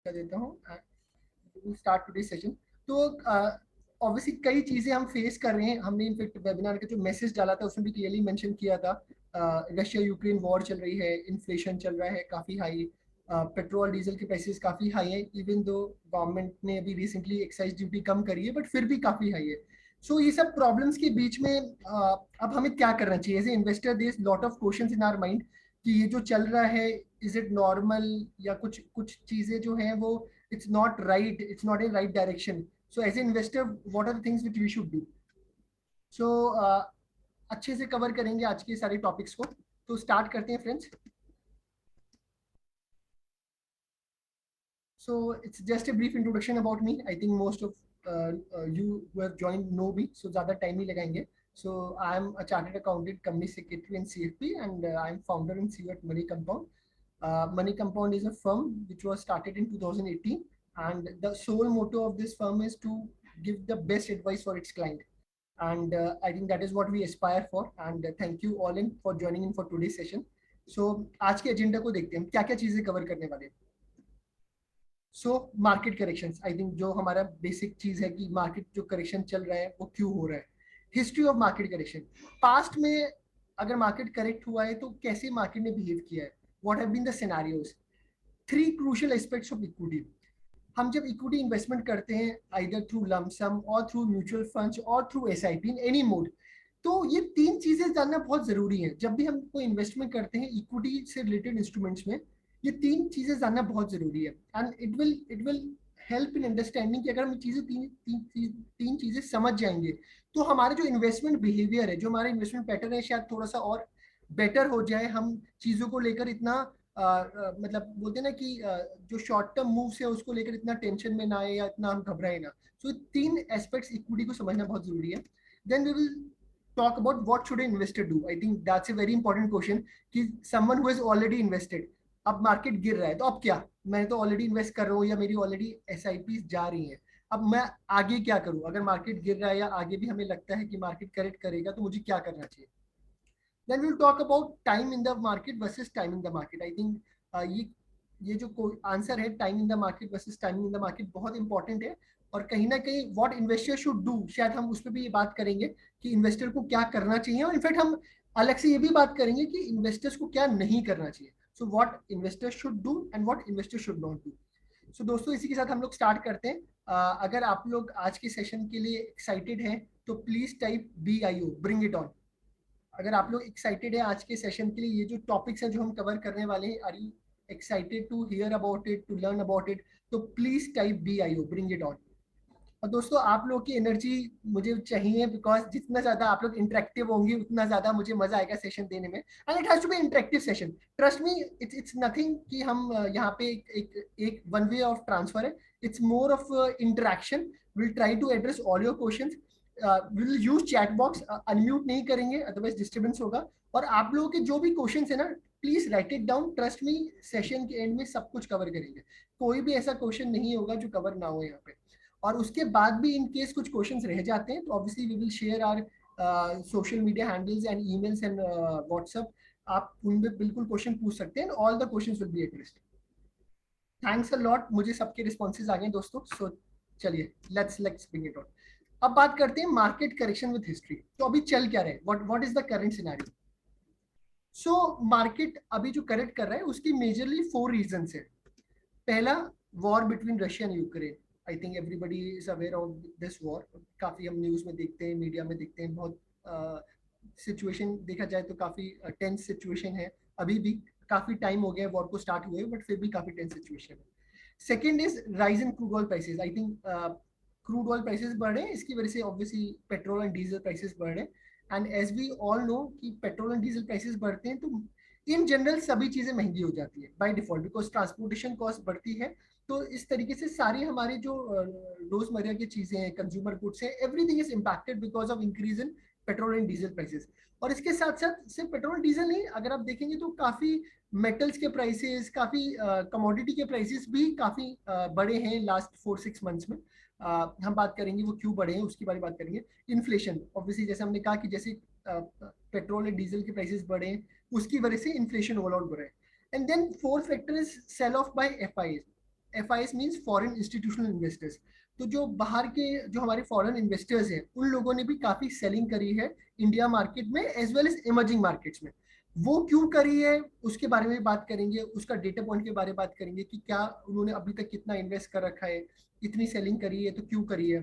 कर देता हूँ स्टार्ट टुडे सेशन। तो ऑब्वियसली कई चीजें हम फेस कर रहे हैं। हमने इनफेक्ट वेबिनार का जो मैसेज डाला था उसमें भी क्लियरली मेंशन किया था। रशिया यूक्रेन वॉर चल रही है, इन्फ्लेशन चल रहा है काफी हाई, पेट्रोल डीजल के प्राइसेस काफी हाई है, इवन दो गवर्नमेंट ने अभी रिसेंटली एक्साइज ड्यूटी कम करी है, बट फिर भी काफी हाई है। सो ये सब प्रॉब्लम्स के बीच में अब हमें क्या करना चाहिए as a investor? There is lot of questions in our mind कि ये जो चल रहा है इज इट नॉर्मल, या कुछ कुछ चीजें जो हैं वो it's not right, it's not in right direction. So as an investor, what are the things which we should do? So अच्छे से कवर करेंगे आज के सारे टॉपिक्स को। तो स्टार्ट करते हैं friends. So it's just a brief introduction about me. I think most of you who have joined know me, so ज़्यादा टाइम नहीं लगाएंगे. So I am a chartered accountant, company secretary and CFP, and I am founder and CEO at Money Compound. Money Compound is a firm which was started in 2018, and the sole motto of this firm is to give the best advice for its client. And I think that is what we aspire for. And thank you all in for joining in for today's session. So आज के agenda को देखते हैं हम क्या क्या चीजें cover करने वाले हैं। So market correction, I think जो हमारा बेसिक चीज है कि मार्केट जो करेक्शन चल रहा है वो क्यों हो रहा है। History of market correction, past में अगर मार्केट करेक्ट हुआ है तो कैसे मार्केट ने बिहेव किया है, what have been the scenarios. Three crucial aspects of equity. हम जब इक्विटी इन्वेस्टमेंट करते हैं आइदर थ्रू लमसम और थ्रू म्यूचुअल फंड्स और through SIP in any mode, तो ये तीन चीजें जानना बहुत जरूरी है। जब भी हम कोई इन्वेस्टमेंट करते हैं इक्विटी से रिलेटेड इंस्ट्रूमेंट्स में, ये तीन चीजें जानना बहुत जरूरी है। And it will help in understanding कि अगर हम चीजें तीन चीजें समझ जाएंगे तो हमारे जो इन्वेस्टमेंट बिहेवियर है, जो हमारा इन्वेस्टमेंट पैटर्न है, शायद थोड़ा सा और बेटर हो जाए। हम चीजों को लेकर इतना मतलब बोलते हैं ना कि जो शॉर्ट टर्म मूव्स है उसको लेकर इतना टेंशन में ना आए या इतना हम घबराए ना। सो तीन एस्पेक्ट्स इक्विटी को समझना बहुत जरूरी है। Then we will talk about what should an investor do. I think that's a very important question कि someone who has already invested, अब मार्केट गिर रहा है तो अब क्या, मैं तो ऑलरेडी इन्वेस्ट कर रहा हूँ या मेरी ऑलरेडी एसआईपी जा रही है, अब मैं आगे क्या करूँ? अगर मार्केट गिर रहा है या आगे भी हमें लगता है कि मार्केट करेक्ट करेगा तो मुझे क्या करना चाहिए। then we'll talk about time in the market versus time in the market. I think ये जो आंसर है time in the market versus timing in the market बहुत इंपॉर्टेंट है। और कहीं ना कहीं व्हाट इन्वेस्टर शुड डू, शायद हम उस पर भी ये बात करेंगे कि इन्वेस्टर को क्या करना चाहिए, और इनफैक्ट हम अलग से ये भी बात करेंगे कि इन्वेस्टर्स को क्या नहीं करना चाहिए। So what investor should do and what investor should not do. So दोस्तों इसी के साथ हम लोग स्टार्ट करते हैं। अगर आप लोग आज के सेशन के लिए एक्साइटेड हैं तो please type BIO, bring it on. अगर आप लोग एक्साइटेड है आज के सेशन के लिए, ये जो टॉपिक्स हैं जो हम कवर करने वाले हैं, are you excited to hear about it, to learn about it, तो please type BIO, bring it on. और दोस्तों आप लोग की एनर्जी मुझे चाहिए, बिकॉज जितना ज्यादा आप लोग इंटरेक्टिव होंगे उतना ज्यादा मुझे मजा आएगा सेशन देने में। And it has to be interactive session, trust me. It's nothing कि हम यहाँ पे एक वन वे ऑफ ट्रांसफर है। It's more of interaction. Will try to address all your questions. Will use chat box, unmute नहीं करेंगे otherwise disturbance होगा। और आप लोगों के जो भी क्वेश्चंस है ना, please right it down. Trust me, session के एंड में सब कुछ कवर करेंगे, कोई भी ऐसा क्वेश्चन नहीं होगा जो कवर ना हो यहाँ पे। और उसके बाद भी इन केस कुछ क्वेश्चंस रह जाते हैं तो obviously we will share our social media handles and emails and WhatsApp. आप उनमें बिल्कुल क्वेश्चन पूछ सकते हैं, all the questions will be addressed. Thanks a lot, मुझे सबके रिस्पॉन्सेज आ गए दोस्तों। सो चलिए लेट्स ब्रिंग इट ऑन। अब बात करते हैं मार्केट करेक्शन विद हिस्ट्री। तो अभी चल क्या रहा है, what is the current scenario. So market अभी जो करेक्ट कर रहा है उसकी मेजरली 4 रीजंस है। पहला, war between Russia and Ukraine. I think everybody is aware of this war. काफी हम न्यूज में देखते हैं, मीडिया में देखते हैं, बहुत सिचुएशन देखा जाए तो काफी टेंस सिचुएशन है। अभी भी काफी टाइम हो गया वॉर को स्टार्ट हुए, बट फिर भी काफी टेंस सिचुएशन है। Second is rise in crude oil prices. I think crude oil prices बढ़ रहे हैं, इसकी वजह से obviously petrol and diesel prices बढ़ रहे हैं। And as we all know कि पेट्रोल एंड डीजल प्राइसेस बढ़ते हैं तो इन जनरल सभी चीजें महंगी हो जाती है by default, because transportation cost बढ़ती है। तो इस तरीके से सारी हमारी जो रोजमर्रा की चीजें हैं, कंज्यूमर गुड्स हैं, everything is impacted because of increase in petrol and diesel prices. और इसके साथ साथ सिर्फ पेट्रोल डीजल नहीं, अगर आप देखेंगे तो काफी मेटल्स के प्राइसेस, काफी कमोडिटी के प्राइसेस भी काफी बढ़े हैं लास्ट 4-6 मंथ्स में। हम बात करेंगे वो क्यों बढ़े हैं, उसकी बारे में बात करेंगे। इन्फ्लेशन, ऑब्वियसली जैसे हमने कहा कि जैसे पेट्रोल एंड डीजल के प्राइसेस बढ़े हैं उसकी वजह से इन्फ्लेशन ओवरऑल बढ़ा है। And then fourth factor is sell of by FIs। FIs means foreign institutional investors. तो जो बाहर के जो हमारे फॉरेन इन्वेस्टर्स हैं उन लोगों ने भी काफी सेलिंग करी है इंडिया मार्केट में as well as emerging markets में। वो क्यों करी है उसके बारे में बात करेंगे, उसका डेटा पॉइंट के बारे में बात करेंगे कि क्या उन्होंने अभी तक कितना इन्वेस्ट कर रखा है, इतनी सेलिंग करी है तो क्यों करी है।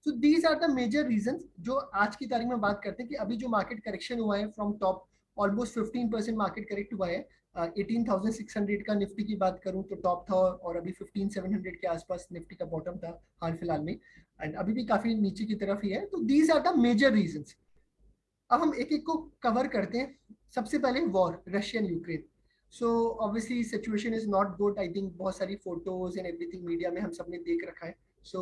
So these are the major reason जो आज की तारीख में बात करते हैं कि अभी जो मार्केट करेक्शन हुआ है from top almost 15% market correct हुआ है। 18,600 का निफ्टी की बात करूं तो टॉप था, और अभी 15,700 के आसपास निफ्टी का बॉटम था हाल फिलहाल में, एंड अभी भी काफी नीचे की तरफ ही है। तो these are the major reason. अब हम एक एक को कवर करते हैं। सबसे पहले war, Russian Ukraine. So obviously situation is not good. I think बहुत सारी फोटोज एंड एवरीथिंग मीडिया में हम सबने देख रखा है। सो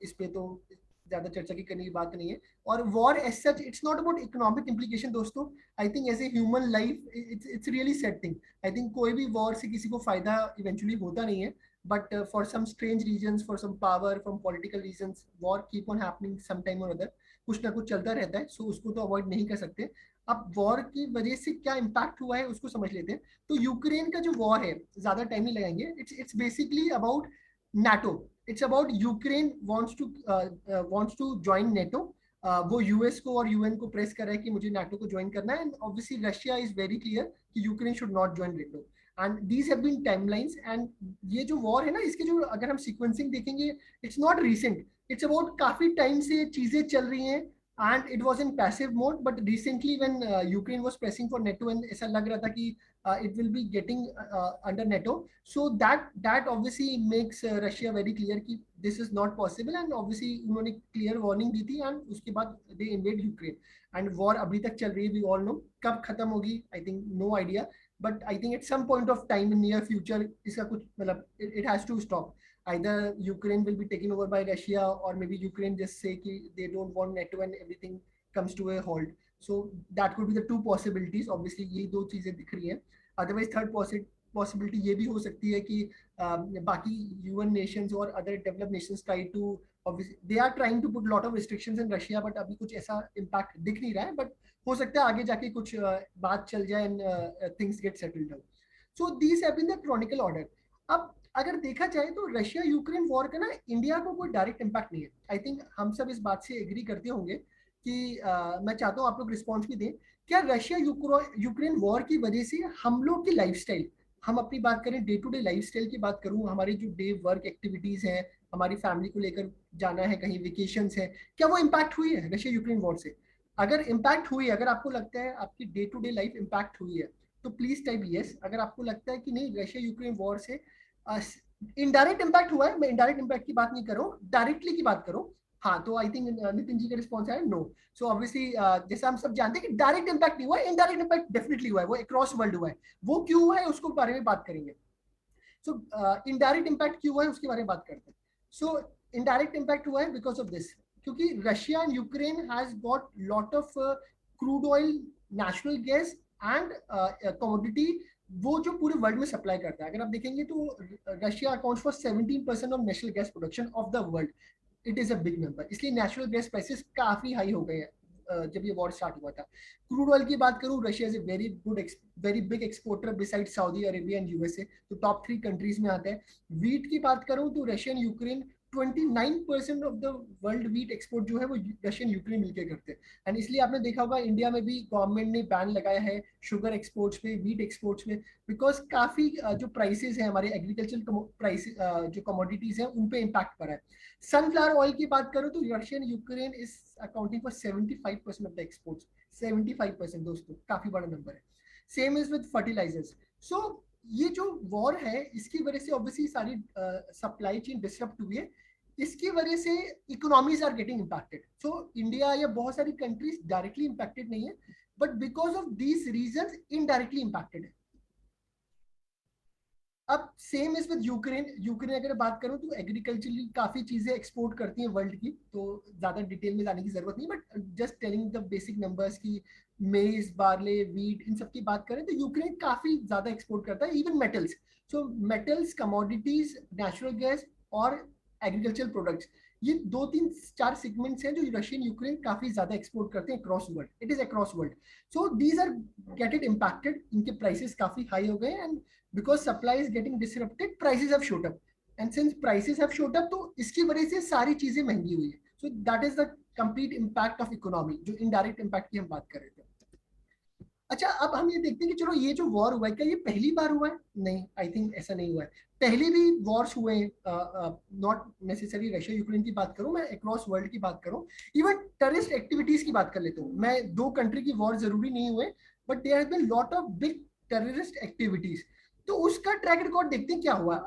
इस पे तो ज्यादा चर्चा की करने की बात नहीं है। और war as such it's not about economic implication दोस्तों। I think as a human life it's really sad thing. I think कोई भी वॉर से किसी को फायदा इवेंचुअली होता नहीं है, but for some strange reasons, for some power, from political reasons, war keep on happening some time और अदर। कुछ ना कुछ चलता रहता है, सो उसको तो अवॉइड नहीं कर सकते। अब वॉर की वजह से क्या इम्पैक्ट हुआ है उसको समझ लेते हैं। तो यूक्रेन का जो वॉर है, ज्यादा टाइम नहीं लगाएंगे, it's basically about NATO. It's about Ukraine wants to join NATO. वो यूएस को और यूएन को प्रेस कर रहा है कि मुझे नाटो को ज्वाइन करना है, and obviously Russia is very clear कि Ukraine should not join NATO. And these have been timelines, एंड ये जो वॉर है ना, इसके जो अगर हम सीक्वेंसिंग देखेंगे, it's not recent, it's about काफी टाइम से चीजें चल रही हैं। And it was in passive mode, but recently when Ukraine was pressing for NATO and ऐसा लग रहा था कि it will be getting under NATO, so that obviously makes Russia very clear कि this is not possible, and obviously उन्होंने clear warning दी थी, and उसके बाद they invade Ukraine. And war अभी तक चल रही है, वी ऑल नो। कब खत्म होगी I think no idea, but I think at some point of time in near future इसका कुछ मतलब it has to stop. Either Ukraine will be taken over by Russia, or maybe Ukraine just say कि they don't want NATO and everything comes to a halt. So that could be the two possibilities. Obviously ये दो चीजें दिख रही हैं। Otherwise third possibility ये भी हो सकती है कि बाकी UN nations और other developed nations try to, obviously they are trying to put lot of restrictions in Russia, but अभी कुछ ऐसा impact दिख नहीं रहा है, but हो सकता है आगे जाके कुछ बात चल जाए and things get settled down. So these have been the chronicle order. अब अगर देखा जाए तो रशिया यूक्रेन वॉर का ना इंडिया को कोई डायरेक्ट इम्पैक्ट नहीं है। आई थिंक हम सब इस बात से एग्री करते होंगे कि मैं चाहता हूँ आप लोग रिस्पॉन्स भी दें। क्या रशिया यूक्रेन वॉर की वजह से हम लोग की लाइफस्टाइल, हम अपनी बात करें डे टू डे लाइफस्टाइल की बात करूं, हमारी जो डे वर्क एक्टिविटीज है, हमारी फैमिली को लेकर जाना है कहीं, वेकेशंस है, क्या वो इम्पैक्ट हुई है रशिया यूक्रेन वॉर से? अगर इम्पैक्ट हुई, अगर आपको लगता है आपकी day to day life impact हुई है तो प्लीज टाइप यस। अगर आपको लगता है कि नहीं रशिया यूक्रेन वॉर से इनडायरेक्ट इम्पैक्ट हुआ है, मैं इनडायरेक्ट इम्पैक्ट की बात नहीं कर रहा हूँ, डायरेक्टली की बात करो, हाँ, तो आई थिंक नितिन जी का रिस्पॉन्स है नो। सो ऑब्वियसली जैसा हम सब जानते हैं कि डायरेक्ट इम्पैक्ट नहीं हुआ है, इनडायरेक्ट इम्पैक्ट डेफिनेटली हुआ है, वो अक्रॉस वर्ल्ड हुआ है। वो क्यों हुआ है उसको बारे में बात करेंगे। सो इनडायरेक्ट इम्पैक्ट क्यों हुआ है उसके बारे में बात करते हैं। सो इनडायरेक्ट इम्पैक्ट हुआ है बिकॉज ऑफ दिस, क्योंकि Russia and Ukraine has got lot of crude oil, natural gas and commodity, वो जो पूरे वर्ल्ड में सप्लाई करता है। अगर आप देखेंगे तो Russia accounts for 17% of national gas production of the world. It is a big number, इसलिए नेचुरल गैस प्राइसेस काफी हाई हो गए हैं जब ये वॉर स्टार्ट हुआ था। क्रूड ऑयल की बात करूं, Russia is a very good very big exporter beside Saudi Arabia and USA, तो टॉप 3 कंट्रीज में आता है। वीट की बात करूं तो Russian Ukraine 29% of the world wheat export जो है वो रशियन यूक्रेन मिलकर करते हैं। एंड इसलिए आपने देखा होगा इंडिया में भी गवर्नमेंट ने बैन लगाया है शुगर एक्सपोर्ट्स पे, वीट एक्सपोर्ट्स में, बिकॉज काफी जो प्राइसेस है हमारे एग्रीकल्चर प्राइस, जो कमोडिटीज है उन पे इम्पैक्ट पड़ा है। सनफ्लावर ऑयल की बात करूं तो Russian Ukraine is accounting for 75% of the exports. 75% दोस्तों, काफी बड़ा नंबर है। Same is with fertilisers. So ये जो वॉर है इसकी वजह से ऑब्वियसली सारी सप्लाई चेन डिस्टर्ब हुई है, इसकी वजह से economies are getting impacted. So India या बहुत सारी कंट्रीज डायरेक्टली इम्पैक्टेड नहीं है, but because of these reasons indirectly impacted है। अब same is with Ukraine. Ukraine अगर बात करूं तो एग्रीकल्चरली काफी चीजें एक्सपोर्ट करती है वर्ल्ड की, तो ज्यादा डिटेल में जाने की जरूरत नहीं, but just telling the basic numbers की मेज, बार्ले, वीट, इन सब की बात करें तो यूक्रेन काफी ज्यादा एक्सपोर्ट करता है, even metals. So metals, commodities, natural gas और एग्रीकल्चर प्रोडक्ट्स, ये 2 3 4 सेगमेंट्स हैं जो रशियन यूक्रेन काफी ज्यादा एक्सपोर्ट करते हैं across world. It is across world. So these are get it impacted. इनके प्राइसेस काफी हाई हो गए and because supply is getting disrupted, prices have shot up. And since prices have shot up, तो इसकी वजह से सारी चीजें महंगी हुई है. So that is the complete impact of economy, जो इनडायरेक्ट इम्पैक्ट की हम बात कर रहे थे. अच्छा, अब हम ये देखते हैं कि चलो ये जो वॉर हुआ है, क्या ये पहली बार हुआ है? नहीं, आई थिंक ऐसा नहीं हुआ है. पहले भी वॉर्स हुए हैं, नॉट नेसेसरी रशिया यूक्रेन की बात करूं, मैं अक्रॉस वर्ल्ड की बात करूं. इवन टेररिस्ट एक्टिविटीज की बात कर लेता हूं मैं. 2 कंट्री की वॉर जरूरी नहीं हुए, but there has been lot of big terrorist activities. तो उसका ट्रैक रिकॉर्ड देखते हैं क्या हुआ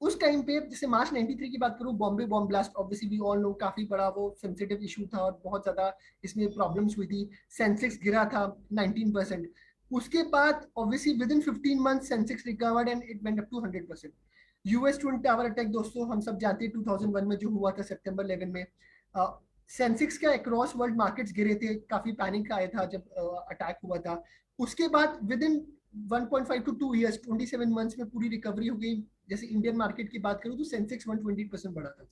उस टाइम पे. जैसे मार्च 93 की बात करूं, Bombay bomb blast, obviously we all know, काफी बड़ा वो सेंसिटिव इशू था और बहुत ज्यादा इसमें प्रॉब्लम्स हुई थी. सेंसेक्स गिरा था 19%. उसके बाद obviously within 15 month Sensex recovered and it went up to 100%. US twin tower attack दोस्तों हम सब जानते हैं 2001 में जो हुआ था सितंबर 11 में. सेंसेक्स के अक्रॉस वर्ल्ड मार्केट्स गिरे थे, काफी पैनिक आया था जब अटैक हुआ था. उसके बाद with in 1.5 to 2 years, 27 months में पूरी रिकवरी हो गई. जैसे इंडियन मार्केट की बात करूं तो सेंसेक्स 120% बढ़ा था.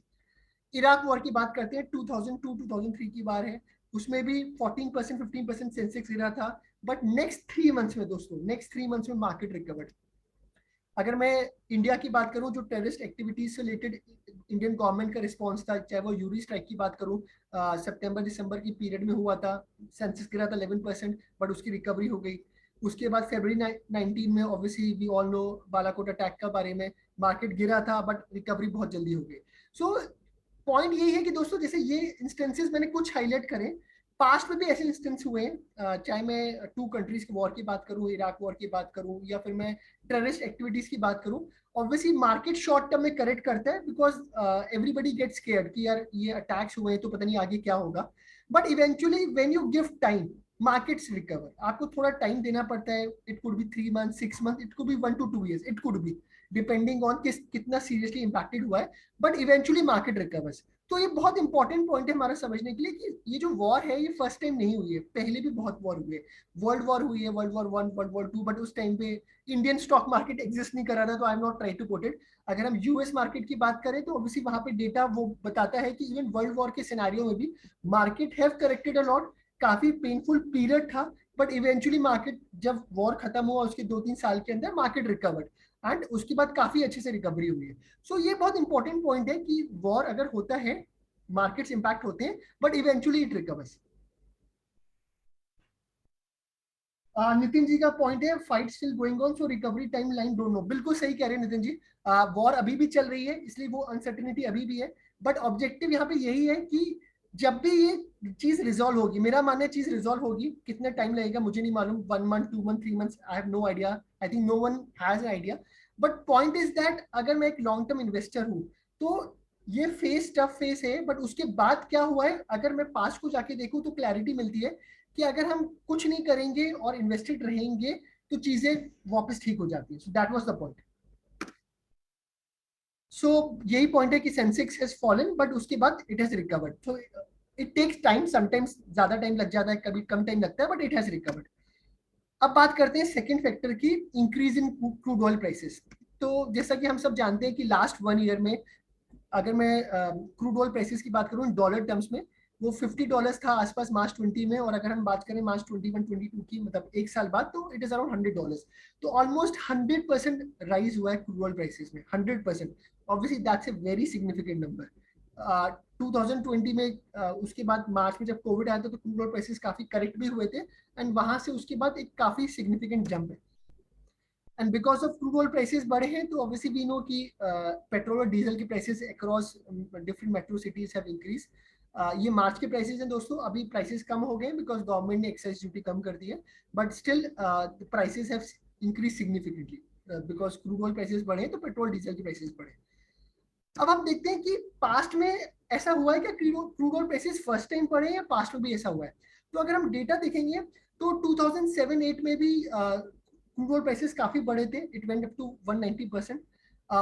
इराक वॉर की बात करते हैं, 2002-2003 की बार है. उसमें भी 14% 15% सेंसेक्स गिरा था. बट नेक्स्ट 3 मंथ्स में दोस्तों, नेक्स्ट 3 मंथ्स में मार्केट रिकवर्ड. अगर मैं इंडिया की बात करूं, जो टेररिस्ट एक्टिविटीज से रिलेटेड इंडियन गवर्नमेंट का रिस्पॉन्स था, चाहे वो यूरी स्ट्राइक की बात करूं, सितंबर दिसंबर की पीरियड में हुआ था. सेंसेक्स गिरा था 11%, बट उसकी रिकवरी हो गई. उसके बाद फरवरी 19 में obviously we all know Balakot attack का बारे में, मार्केट गिरा था बट रिकवरी बहुत जल्दी हो गई. सो पॉइंट यही है कि दोस्तों, जैसे ये इंस्टेंसेस मैंने कुछ हाईलाइट करें, पास्ट में भी ऐसे इंस्टेंस हुए हैं. चाहे मैं 2 कंट्रीज की वॉर की बात करूं, इराक वॉर की बात करूं, या फिर मैं टेररिस्ट एक्टिविटीज की बात करूं. ऑब्वियसली मार्केट शॉर्ट टर्म में करेक्ट करता है बिकॉज एवरीबडी गेट स्केयर्ड कि यार ये अटैक्स हुए हैं तो पता नहीं आगे क्या होगा. But eventually when you give time, markets recover. आपको थोड़ा टाइम देना पड़ता है. It could be 3 month 6 month, it could be 1 to 2 years, it could be depending on कितना सीरियसली इंपैक्टेड हुआ है. But eventually market recovers. तो ये बहुत इंपॉर्टेंट पॉइंट है हमारा समझने के लिए कि ये जो वॉर है ये फर्स्ट टाइम नहीं हुई है, पहले भी बहुत वॉर हुई है. वर्ल्ड वॉर हुई है, world war 1, world war 2, but उस टाइम पे इंडियन स्टॉक मार्केट एग्जिस्ट नहीं कर रहा था. तो I am not try to quote it. अगर हम यूएस मार्केट की बात करें तो ऑब्वियसली वहां पे डेटा वो बताता है कि इवन वर्ल्ड वॉर के सिनेरियो में भी market have corrected a lot. काफी पेनफुल पीरियड था, बट इवेंचुअली मार्केट जब वॉर खत्म हुआ उसके 2 3 साल के अंदर मार्केट रिकवर्ड एंड उसके बाद काफी अच्छे से रिकवरी हुई है. सो ये बहुत इंपॉर्टेंट पॉइंट है कि वॉर अगर होता है, मार्केट्स इंपैक्ट होते हैं, but eventually it recovers. Nitin ji का पॉइंट है, fight still going on so recovery time line don't know. बिल्कुल सही कह रहे हैं नितिन जी. वॉर अभी भी चल रही है, इसलिए वो अनसर्टेनिटी अभी भी है. बट ऑब्जेक्टिव यहाँ पे यही है कि जब भी ये चीज रिजॉल्व होगी, मेरा मानना है चीज रिजॉल्व होगी. कितना टाइम लगेगा मुझे नहीं मालूम, 1 month 2 month 3 months, I have no idea. I think no one has an idea. But point is that अगर मैं एक लॉन्ग टर्म इन्वेस्टर हूँ तो ये फेस टफ फेस है. बट उसके बाद क्या हुआ है, अगर मैं पास्ट को जाके देखूं तो क्लैरिटी मिलती है कि अगर हम कुछ नहीं करेंगे और इन्वेस्टेड रहेंगे तो चीजें वापस ठीक हो जाती है. So that was the point. So यही पॉइंट है कि सेंसेक्स हैज फॉलन बट उसके बाद it has recovered. So it takes time, sometimes ज्यादा टाइम लग जाता है, कभी कम टाइम लगता है, बट इट हैज रिकवर्ड. अब बात करते हैं सेकंड फैक्टर की, increase in crude oil prices. तो जैसा कि हम सब जानते हैं कि लास्ट 1 ईयर में, अगर मैं क्रूड ऑयल प्राइसेस की बात करूं डॉलर टर्म्स में, वो $50 था आसपास मार्च 20 में. और अगर हम बात करें मार्च 21-22 की, मतलब 1 साल बाद, तो इट इज अराउंड $100. तो ऑलमोस्ट 100% राइज हुआ है क्रूड ऑयल प्राइसेस में, 100%. Obviously that's a very significant number. 2020 में उसके बाद मार्च में जब कोविड आया था तो क्रूड ऑयल प्राइसेस काफी करेक्ट भी हुए थे. एंड वहां से उसके बाद एक काफी सिग्निफिकेंट जंप है. And because of crude oil prices बढ़े हैं तो ऑब्वियसली वी नो कि पेट्रोल और डीजल के prices across different metro cities have increase. ये मार्च के प्राइसेस हैं दोस्तों. अभी प्राइसेस कम हो गए बिकॉज गवर्नमेंट ने एक्साइज ड्यूटी कम कर दी है. But still prices have increase significantly because crude oil prices बढ़े तो पेट्रोल डीजल के प्राइसेस बढ़े. अब हम देखते हैं कि पास्ट में ऐसा हुआ है कि crude oil prices first time बढ़े या पास्ट में भी ऐसा हुआ है. तो अगर हम डेटा देखेंगे तो 2007-8 में भी क्रूड ऑयल प्राइसेस काफी बढ़े थे. It went up to 190%.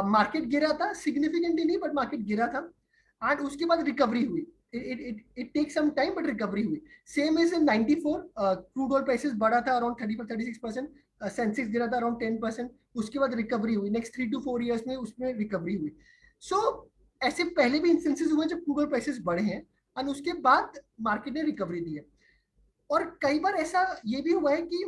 Market गिरा था, सिग्निफिकेंटली नहीं, बट मार्केट गिरा था. एंड उसके बाद रिकवरी हुई. It take some time but recovery हुई. Same is in 94. Crude oil prices बढ़ा था अराउंड 35-36%. सेंसेक्स गिरा था अराउंड 10%. उसके बाद रिकवरी हुई. नेक्स्ट 3 to 4 years में उसमें रिकवरी हुई. सो ऐसे पहले भी इंस्टेंसेस हुए जब क्रूड ऑयल प्राइसेस बढ़े हैं और उसके बाद मार्केट ने रिकवरी दी है। और कई बार ऐसा ये भी हुआ है कि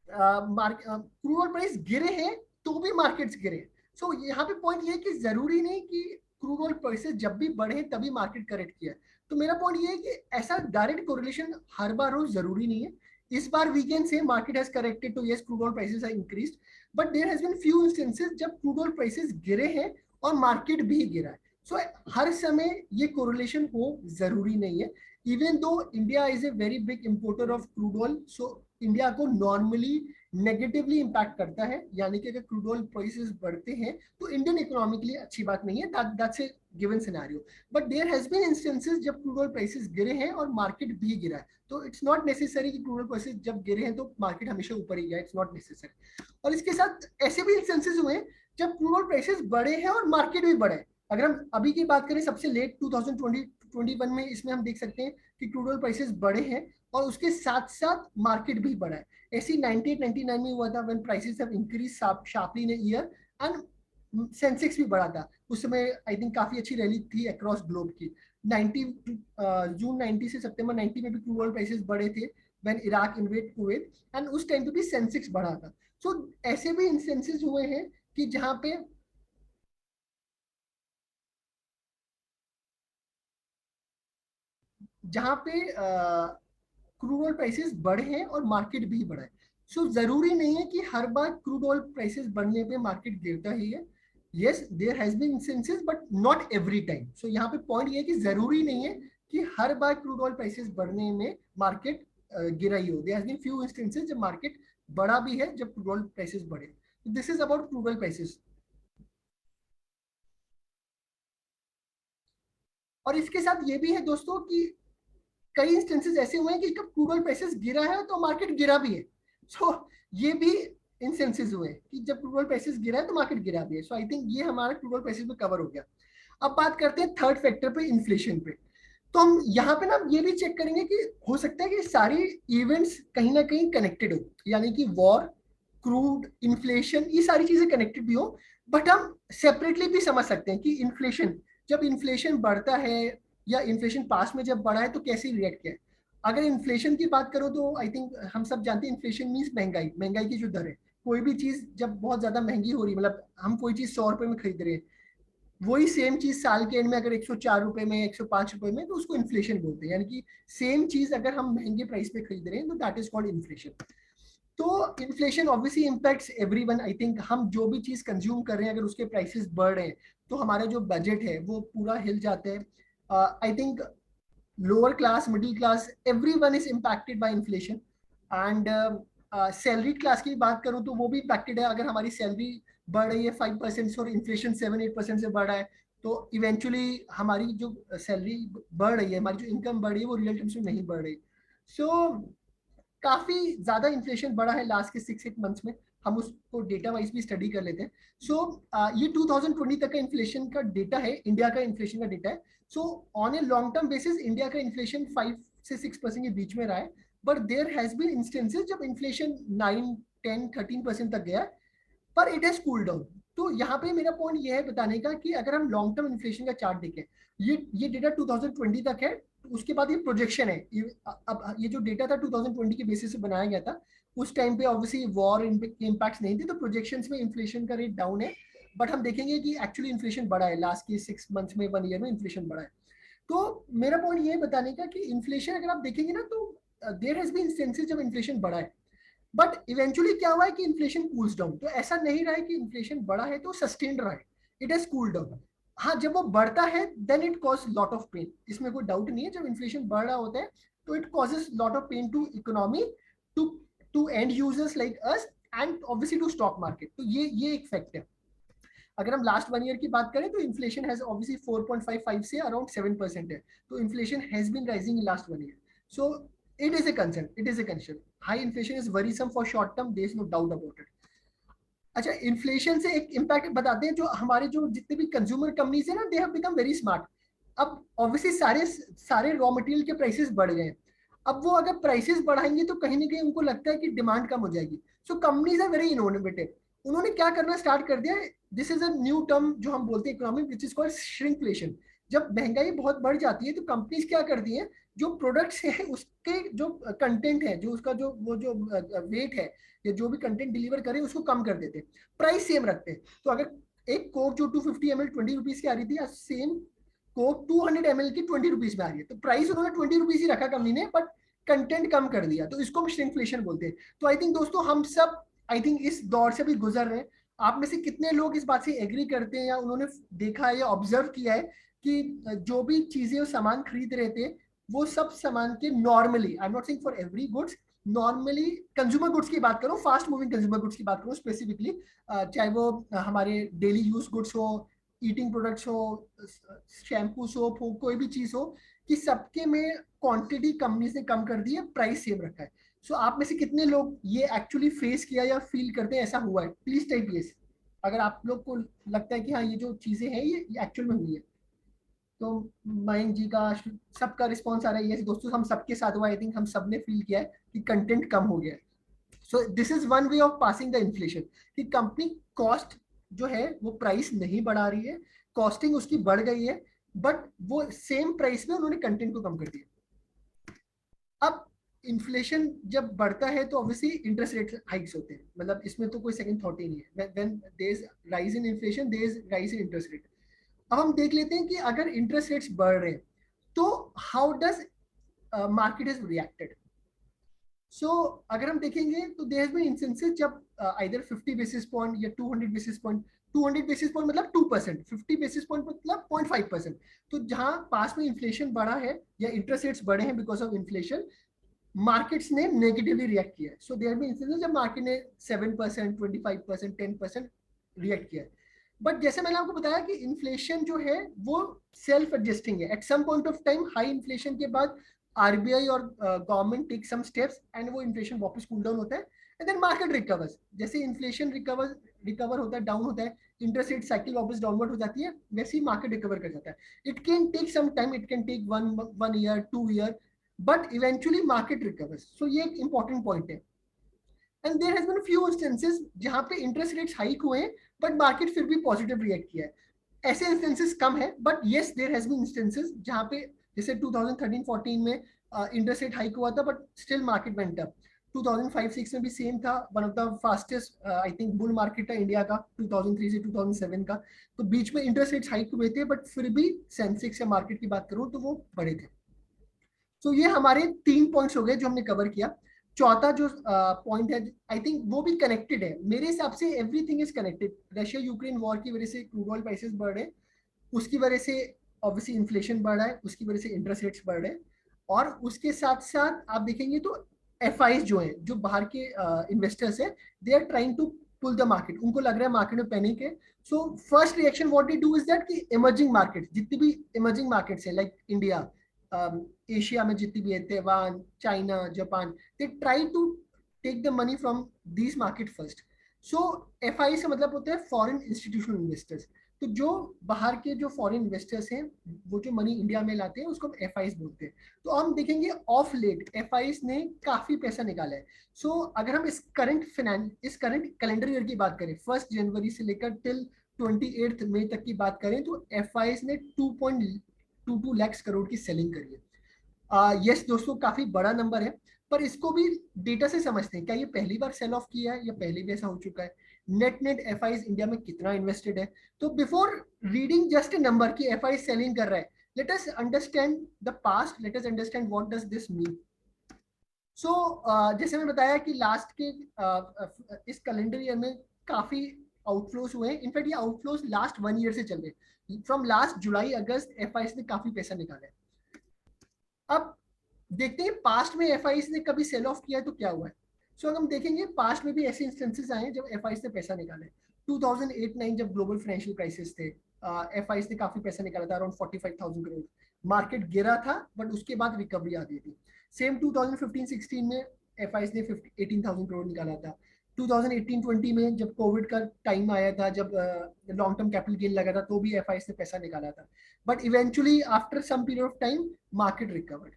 क्रूड ऑयल प्राइस गिरे हैं तो भी मार्केट्स गिरे। सो यहाँ पे पॉइंट ये है कि जरूरी नहीं कि क्रूड ऑयल प्राइसेस जब भी बढ़े तभी मार्केट करेक्ट किया है। तो मेरा पॉइंट ये है कि ऐसा डायरेक्ट कोरिलेशन हर बार रोज जरूरी नहीं है। इस बार we can say market has corrected तो yes crude oil prices are increased, but there has been few instances जब क्रूड ऑयल प्राइसेस गिरे हैं और मार्केट भी गिरा है। सो हर समय ये कोरिलेशन हो जरूरी नहीं है। Even though India is a very big importer of crude oil, so India को नॉर्मली नेगेटिवली इंपैक्ट करता है, यानी कि अगर क्रूड ऑयल प्राइसेस बढ़ते हैं तो इंडियन इकोनॉमी के लिए अच्छी बात नहीं है, that's a given scenario. But there has been instances जब क्रूड ऑयल प्राइसेस गिरे हैं और मार्केट भी गिरा है, तो इट्स नॉट नेसेसरी कि क्रूड ऑयल प्राइसेस जब गिरे हैं तो मार्केट हमेशा ऊपर ही गया, इट्स नॉट नेसेसरी। और इसके साथ ऐसे भी इंस्टेंसेस हुए जब क्रूड ऑयल प्राइसेस बढ़े हैं और मार्केट भी बढ़ा है। अगर हम अभी की बात करें सबसे लेट 2021 में, इसमें हम देख सकते हैं कि क्रूड ऑयल प्राइसेस बढ़े हैं और उसके साथ साथ मार्केट भी बढ़ा है। ऐसी 98-99 में हुआ था when prices have increase sharply in year and Sensex भी बढ़ा था। उस समय आई थिंक काफी अच्छी रैली थी अक्रॉस ग्लोब की। 90 जून 90 से सितंबर 90 में भी क्रूड ऑयल प्राइसेस बढ़े थे when Iraq invade Kuwait, and उस टाइम पे भी सेंसेक्स बढ़ा था। सो ऐसे भी इंस्टेंसेस हुए हैं कि जहां पे क्रूड ऑयल प्राइसेस बढ़े हैं और मार्केट भी बढ़ा है। सो जरूरी नहीं है कि हर बार क्रूड ऑयल प्राइसेस बढ़ने पे मार्केट गिरता ही है। Yes there has been instances but not every time. So यहाँ पे पॉइंट ये है कि जरूरी नहीं है कि हर बार क्रूड ऑयल प्राइसेस बढ़ने में मार्केट गिरा ही हो। There has been few instances जब मार्केट बढ़ा भी है जब क्रूड ऑयल प्राइसेस बढ़े। This is about crude oil prices. और इसके साथ ये भी है दोस्तों कि कई इंस्टेंसेस ऐसे हुए हैं कि जब क्रूड ऑयल प्राइसेस गिरा है तो मार्केट गिरा भी है। सो ये भी इंस्टेंसेस हुए हैं कि जब क्रूड ऑयल प्राइसेस गिरा है तो मार्केट गिरा भी है। सो आई थिंक ये हमारा क्रूड ऑयल प्राइसेस में कवर हो गया। अब बात करते हैं थर्ड फैक्टर पे, इन्फ्लेशन पे। तो हम यहाँ पे ना ये भी चेक करेंगे कि हो सकता है कि सारी इवेंट्स कहीं ना कहीं कनेक्टेड हो, यानी कि वॉर, क्रूड, इन्फ्लेशन, ये सारी चीजें कनेक्टेड भी हो। बट हम सेपरेटली भी समझ सकते हैं कि इन्फ्लेशन, जब इन्फ्लेशन बढ़ता है या इन्फ्लेशन पास में जब बढ़ा है तो कैसे रिएक्ट किया है। अगर इन्फ्लेशन की बात करो तो आई थिंक हम सब जानते हैं इन्फ्लेशन मीन्स महंगाई, महंगाई की जो दर है। कोई भी चीज जब बहुत ज्यादा महंगी हो रही है, मतलब हम कोई चीज 100 रुपए में खरीद रहे हैं, वही सेम चीज साल के एंड में अगर 104 रुपए में, 105 रुपए में, तो उसको इन्फ्लेशन बोलते हैं। यानी कि सेम चीज अगर हम महंगे प्राइस पे खरीद रहे हैं तो दैट इज कॉल्ड इन्फ्लेशन। तो inflation obviously impacts everyone. I think हम जो भी चीज कंज्यूम कर रहे हैं अगर उसके प्राइसेस बढ़ रहे हैं तो हमारा जो बजट है वो पूरा हिल जाता है। I think lower class, middle class, everyone is impacted by inflation. And salary class की बात करूं तो वो भी इम्पैक्टेड है। अगर हमारी सैलरी बढ़ रही है 5% से और इन्फ्लेशन 7-8% से बढ़ रहा है तो इवेंचुअली हमारी जो सैलरी बढ़ रही है, हमारी जो इनकम बढ़ रही है वो रियल टर्म्स में नहीं बढ़ रही। सो काफी ज्यादा इन्फ्लेशन बढ़ा है लास्ट के 6-8 मंथ्स में। हम उसको डेटा वाइज भी स्टडी कर लेते हैं। सो ये 2020 तक का इन्फ्लेशन का डेटा है, इंडिया का इन्फ्लेशन का डेटा है। So on a long term basis India का इन्फ्लेशन 5 से 6% के बीच में रहा है। But there has been instances जब इन्फ्लेशन 9-10-13% तक गया, पर इट हैज कूल डाउन। तो यहाँ पे मेरा पॉइंट ये है बताने का कि अगर हम लॉन्ग टर्म इन्फ्लेशन का चार्ट देखें, ये डेटा 2020 तक है, तो उसके बाद ये प्रोजेक्शन है। अब ये जो डेटा था 2020 के बेसिस से बनाया गया था। उस टाइम पे ऑब्वियसली वॉर के इम्पैक्ट्स नहीं थे तो प्रोजेक्शंस में इन्फ्लेशन का रेट डाउन है। बट हम देखेंगे कि एक्चुअली इन्फ्लेशन बढ़ा है लास्ट के 6 मंथ्स में, 1 ईयर में इन्फ्लेशन बढ़ा है। तो मेरा पॉइंट ये बताने का कि इन्फ्लेशन अगर आप देखेंगे ना तो देयर हैज बीन इंस्टेंसेस जब इन्फ्लेशन बढ़ा है, बट इवेंचुअली क्या हुआ है कि इन्फ्लेशन कूल्स डाउन। तो ऐसा नहीं रहा है कि इन्फ्लेशन बढ़ा है तो सस्टेन रहा है, इट हैज कूल डाउन। हाँ, जब वो बढ़ता है then it cause lot of pain, इसमें कोई डाउट नहीं है। जब इन्फ्लेशन बढ़ रहा होता है तो it causes lot of pain to economy, to to end users like us, and obviously to stock market. तो ये एक फैक्ट है। अगर हम लास्ट 1 ईयर की बात करें तो इन्फ्लेशन हैज ऑब्वियसली 4.55 से अराउंड 7% है। तो inflation has been rising in last 1 year. So it is a concern, it is a concern. High inflation is worrisome for short term, there is no doubt about it. अच्छा, inflation से एक impact बताते हैं। जो हमारे जो जितने भी कंज्यूमर कंपनीज है ना, they have become very smart. अब ऑब्वियसली सारे सारे रॉ मटेरियल के प्राइसेस बढ़ गए हैं। अब वो अगर प्राइसेस बढ़ाएंगे तो कहीं ना कहीं उनको लगता है कि डिमांड कम हो जाएगी। So companies are very innovative. उन्होंने क्या करना स्टार्ट कर दिया है, this is a new term जो हम बोलते हैं economy which is called shrinkflation. जब महंगाई बहुत बढ़ जाती है तो कंपनीज क्या करती हैं, जो प्रोडक्ट्स है उसके जो कंटेंट है, जो उसका जो वो जो वेट है या जो भी कंटेंट डिलीवर करे उसको कम कर देते हैं, प्राइस सेम रखते हैं। तो अगर एक कोक जो 250 ml 20 रुपीज की आ रही थी, सेम कोक 200 ml की 20 रुपीज में आ रही है, तो प्राइस उन्होंने 20 रुपीज ही रखा कंपनी ने, बट कंटेंट कम कर दिया, तो इसको हम श्रिंकफ्लेशन बोलते हैं। तो आई थिंक दोस्तों हम सब आई थिंक इस दौर से भी गुजर रहे हैं। आप में से कितने लोग इस बात से एग्री करते हैं या उन्होंने देखा है या ऑब्जर्व किया है कि जो भी चीजें सामान खरीद रहे थे वो सब सामान के normally, I am not saying for every goods, normally consumer goods की बात करो, फास्ट मूविंग कंज्यूमर गुड्स की बात करो स्पेसिफिकली, चाहे वो हमारे डेली यूज गुड्स हो, ईटिंग प्रोडक्ट्स हो, शैम्पू सोप हो, कोई भी चीज हो, कि सबके में क्वांटिटी कंपनी ने कम कर दी है, प्राइस सेम रखा है। सो आप में से कितने लोग ये एक्चुअली फेस किया या फील करते हैं ऐसा हुआ है, प्लीज टाइप यस अगर आप लोग को लगता है कि हाँ ये जो चीजें हैं ये एक्चुअल में हुई है। तो मयंक जी का, सबका रिस्पॉन्स आ रहा है यस दोस्तों, हम सबके साथ हुआ, आई थिंक हम सब ने फील किया है कि कंटेंट कम हो गया है। So this is one way of passing the inflation, कि कंपनी कॉस्ट जो है वो प्राइस नहीं बढ़ा रही है, कॉस्टिंग उसकी बढ़ गई है, बट वो सेम प्राइस में उन्होंने कंटेंट को कम कर दिया। अब इन्फ्लेशन जब बढ़ता है तो ऑब्वियसली इंटरेस्ट रेट हाइक्स होते हैं, मतलब इसमें तो कोई सेकंड थॉट ही नहीं है, when there is rise in inflation there is rise in interest rate. अब हम देख लेते हैं कि अगर इंटरेस्ट रेट्स बढ़ रहे हैं तो how does market is reacted. So अगर हम देखेंगे तो देयर हैज बीन इंस्टेंसेस जब आइदर 50 बेसिस पॉइंट या 200 बेसिस पॉइंट, 200 बेसिस पॉइंट मतलब 2%, 50 बेसिस पॉइंट मतलब 0.5%, तो जहां पास में इन्फ्लेशन बढ़ा है या इंटरेस्ट रेट्स बढ़े हैं बिकॉज ऑफ इन्फ्लेशन, मार्केट्स ने नेगेटिवली रिएक्ट किया है। सो देयर भी इंस्टेंसेस जब मार्केट ने 7%, 25%, 10% रिएक्ट किया है। बट जैसे मैंने आपको बताया कि इन्फ्लेशन जो है वो सेल्फ एडजस्टिंग है, at some point of time high inflation के बाद आरबीआई और government take some steps and वो इन्फ्लेशन वापस कूल डाउन होता है, एंड देन मार्केट रिकवर्स। जैसे इन्फ्लेशन रिकवर होता है, डाउन होता है, इंटरेस्ट रेट साइकिल वापस डाउनवर्ड हो जाती है, वैसे ही मार्केट रिकवर कर जाता है। It can take some time, it can take one year, 2 year, but eventually market recovers. So ये एक इंपॉर्टेंट पॉइंट है। And there has been few instances जहां पे इंटरेस्ट रेट्स हाइक हुए हैं बट मार्केट फिर भी पॉजिटिव रिएक्ट किया है। ऐसे इंस्टेंसेस कम है, but yes there has been instances जहां पे जैसे 2013-14 में इंटरेस्ट रेट हाइक हुआ था but still market went up. 2005-6 में भी सेम था, one of the fastest I think bull market था इंडिया का 2003 से 2007 का। तो बीच में इंटरेस्ट रेट्स हाइक हुए थे बट फिर भी सेंसेक्स या मार्केट की बात करूं तो वो बढ़े थे। तो ये हमारे 3 पॉइंट्स हो गए जो हमने कवर किया। चौथा जो पॉइंट है आई थिंक वो भी कनेक्टेड है मेरे हिसाब से, everything is connected. Russia Ukraine war की वजह से क्रूड ऑयल प्राइसेस बढ़ रहे हैं, उसकी वजह से ऑब्वियसली इन्फ्लेशन बढ़ रहा है, उसकी वजह से इंटरेस्ट रेट्स बढ़ रहे हैं, और उसके साथ साथ आप देखेंगे तो एफ जो है, जो बाहर के इन्वेस्टर्स है, they are trying to pull the market, उनको लग रहा है मार्केट में पैनिक है। So first reaction what they do is that कि इमर्जिंग मार्केट, जितनी भी इमर्जिंग मार्केट्स है लाइक इंडिया, एशिया में जितनी भी है, Taiwan, China, Japan, they try to take the money from these market first. So F से मतलब होता है फॉरेन इंस्टीट्यूशनल इन्वेस्टर्स। तो जो बाहर के जो फॉरेन इन्वेस्टर्स हैं वो जो मनी इंडिया में लाते हैं उसको हम एफ बोलते हैं। तो हम देखेंगे ऑफ लेट एफ ने काफी पैसा निकाला है। सो अगर हम इस करंट कैलेंडर ईयर की बात करें, 1 जनवरी से लेकर टिल 28 मई तक की बात करें, तो एफ ने 2.22 लाख करोड़ की सेलिंग करी है। यस दोस्तों, काफी बड़ा नंबर है, पर इसको भी डेटा से समझते हैं, क्या ये पहली बार सेल ऑफ किया है या पहले भी ऐसा हो चुका है, नेट नेट एफ इंडिया में कितना इन्वेस्टेड है। तो before reading just a number कि एफ सेलिंग कर रहा है, let us understand the past, let us understand what does this mean. So जैसे मैंने बताया कि लास्ट के इस कैलेंडर ईयर में काफी आउटफ्लोज हुए हैं, इनफैक्ट ये आउटफ्लोज लास्ट 1 ईयर से चल रहे हैं, from last July August F ने काफी पैसा निकाला है। अब देखते हैं पास्ट में एफ ने कभी सेल ऑफ किया है तो क्या हुआ है। सो अगर हम देखेंगे पास्ट में भी ऐसे इंस्टेंसेस आए हैं जब एफ ने पैसा निकाला है। 2008-9 जब ग्लोबल फाइनेंशियल क्राइसिस थे, एफ ने काफी पैसा निकाला था, अराउंड 45,000 करोड़। मार्केट गिरा था बट उसके बाद रिकवरी आ गई थी। सेम 2015-16 में एफ ने 18,000 करोड़ निकाला था। 2018-20 में जब कोविड का टाइम आया था, जब लॉन्ग टर्म कैपिटल गेन लगा था, तो भी एफ ने पैसा निकाला था, but eventually after some period of time market recovered.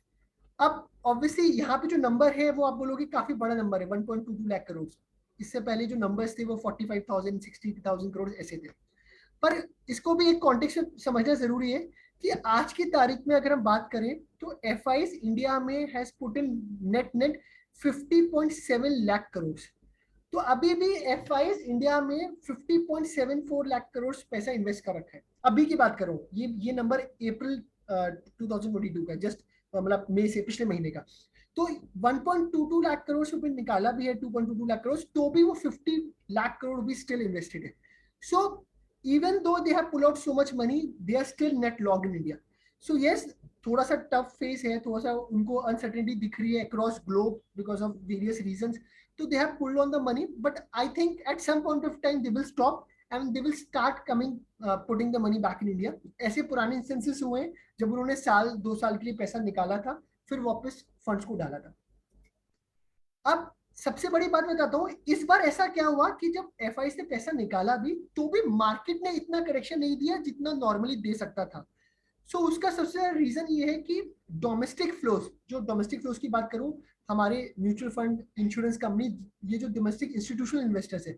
अब ऑब्वियसली यहाँ पे जो नंबर है वो आप बोलोगे काफी बड़ा नंबर है, 1.22 लाख करोड़। इससे पहले जो नंबर्स थे वो 45,000 60,000 करोड़ ऐसे थे। पर इसको भी एक कॉन्टेक्स्ट में समझना जरूरी है कि आज की तारीख में अगर हम बात करें तो एफ इंडिया में has put in net net 50.7 lakh crore. तो अभी भी एफ इंडिया में 50.74 लाख करोड़ पैसा इन्वेस्ट कर रखा है। अभी की बात करो, ये नंबर अप्रैल 2022 का, जस्ट मतलब मई से, पिछले महीने का। तो 1.22 लाख करोड़ रुपए निकाला भी है, 2.22 लाख करोड़, तो भी वो 50 लाख करोड़ भी स्टिल इन्वेस्टेड है। So even though they have pull out so much money, they are still net long in India. So yes, थोड़ा सा टफ फेस है, थोड़ा सा उनको अनसर्टेनिटी दिख रही है across globe because of various reasons. So they have pulled on the money, but I think at some point of time they will stop and they will start coming, putting the money back in India. ऐसे पुराने instances हुए हैं जब उन्होंने साल 2 साल के लिए पैसा निकाला था, फिर वापस फंड्स को डाला था। अब सबसे बड़ी बात बताता हूँ, इस बार ऐसा क्या हुआ कि जब एफ ने पैसा निकाला भी तो भी मार्केट ने इतना करेक्शन नहीं दिया जितना नॉर्मली दे सकता था। उसका सबसे रीजन ये है कि डोमेस्टिक फ्लोज, जो डोमेस्टिक फ्लोज की बात करूं, हमारे म्यूचुअल फंड, इंश्योरेंस कंपनी, ये जो डोमेस्टिक इंस्टीट्यूशनल इन्वेस्टर्स है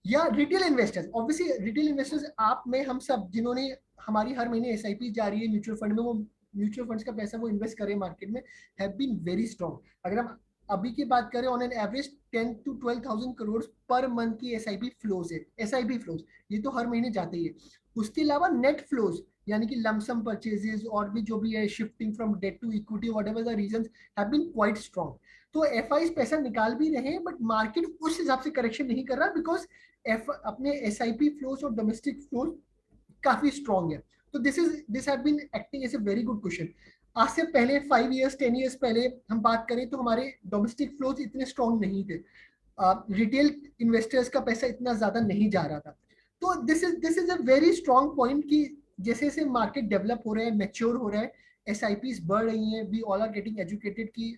या retail investors, obviously retail investors आप में हम सब, जिन्होंने हमारी हर महीने एसआईपी जा रही है म्यूचुअल फंड में, वो म्यूचुअल फंड्स का पैसा वो इन्वेस्ट करें मार्केट में, हैव बीन वेरी स्ट्रॉन्ग। अगर हम अभी की बात करें, on an average 10 to 12,000 crore per month की एसआईपी फ्लोज है। एसआईपी फ्लोज ये तो हर महीने जाते ही है। उसके अलावा नेट फ्लोज, यानी कि लमसम परचेजेस और भी जो भी है, shifting from debt to equity, whatever the reasons, have been quite strong. तो एफआईज पैसा निकाल भी रहे हैं, बट मार्केट उस हिसाब से करेक्शन नहीं कर रहा, बिकॉज एफ अपने एसआईपी फ्लोज और डोमेस्टिक फ्लोज काफी स्ट्रॉन्ग है। तो this have been acting as a very good question. आज से पहले 5 years 10 years पहले हम बात करें तो हमारे डोमेस्टिक फ्लोज इतने स्ट्रॉन्ग नहीं थे, रिटेल इन्वेस्टर्स का पैसा इतना ज्यादा नहीं जा रहा था। तो this is a very strong point कि जैसे जैसे मार्केट डेवलप हो रहा है, मैच्योर हो रहा है, एसआईपीज बढ़ रही हैं, we all are getting educated कि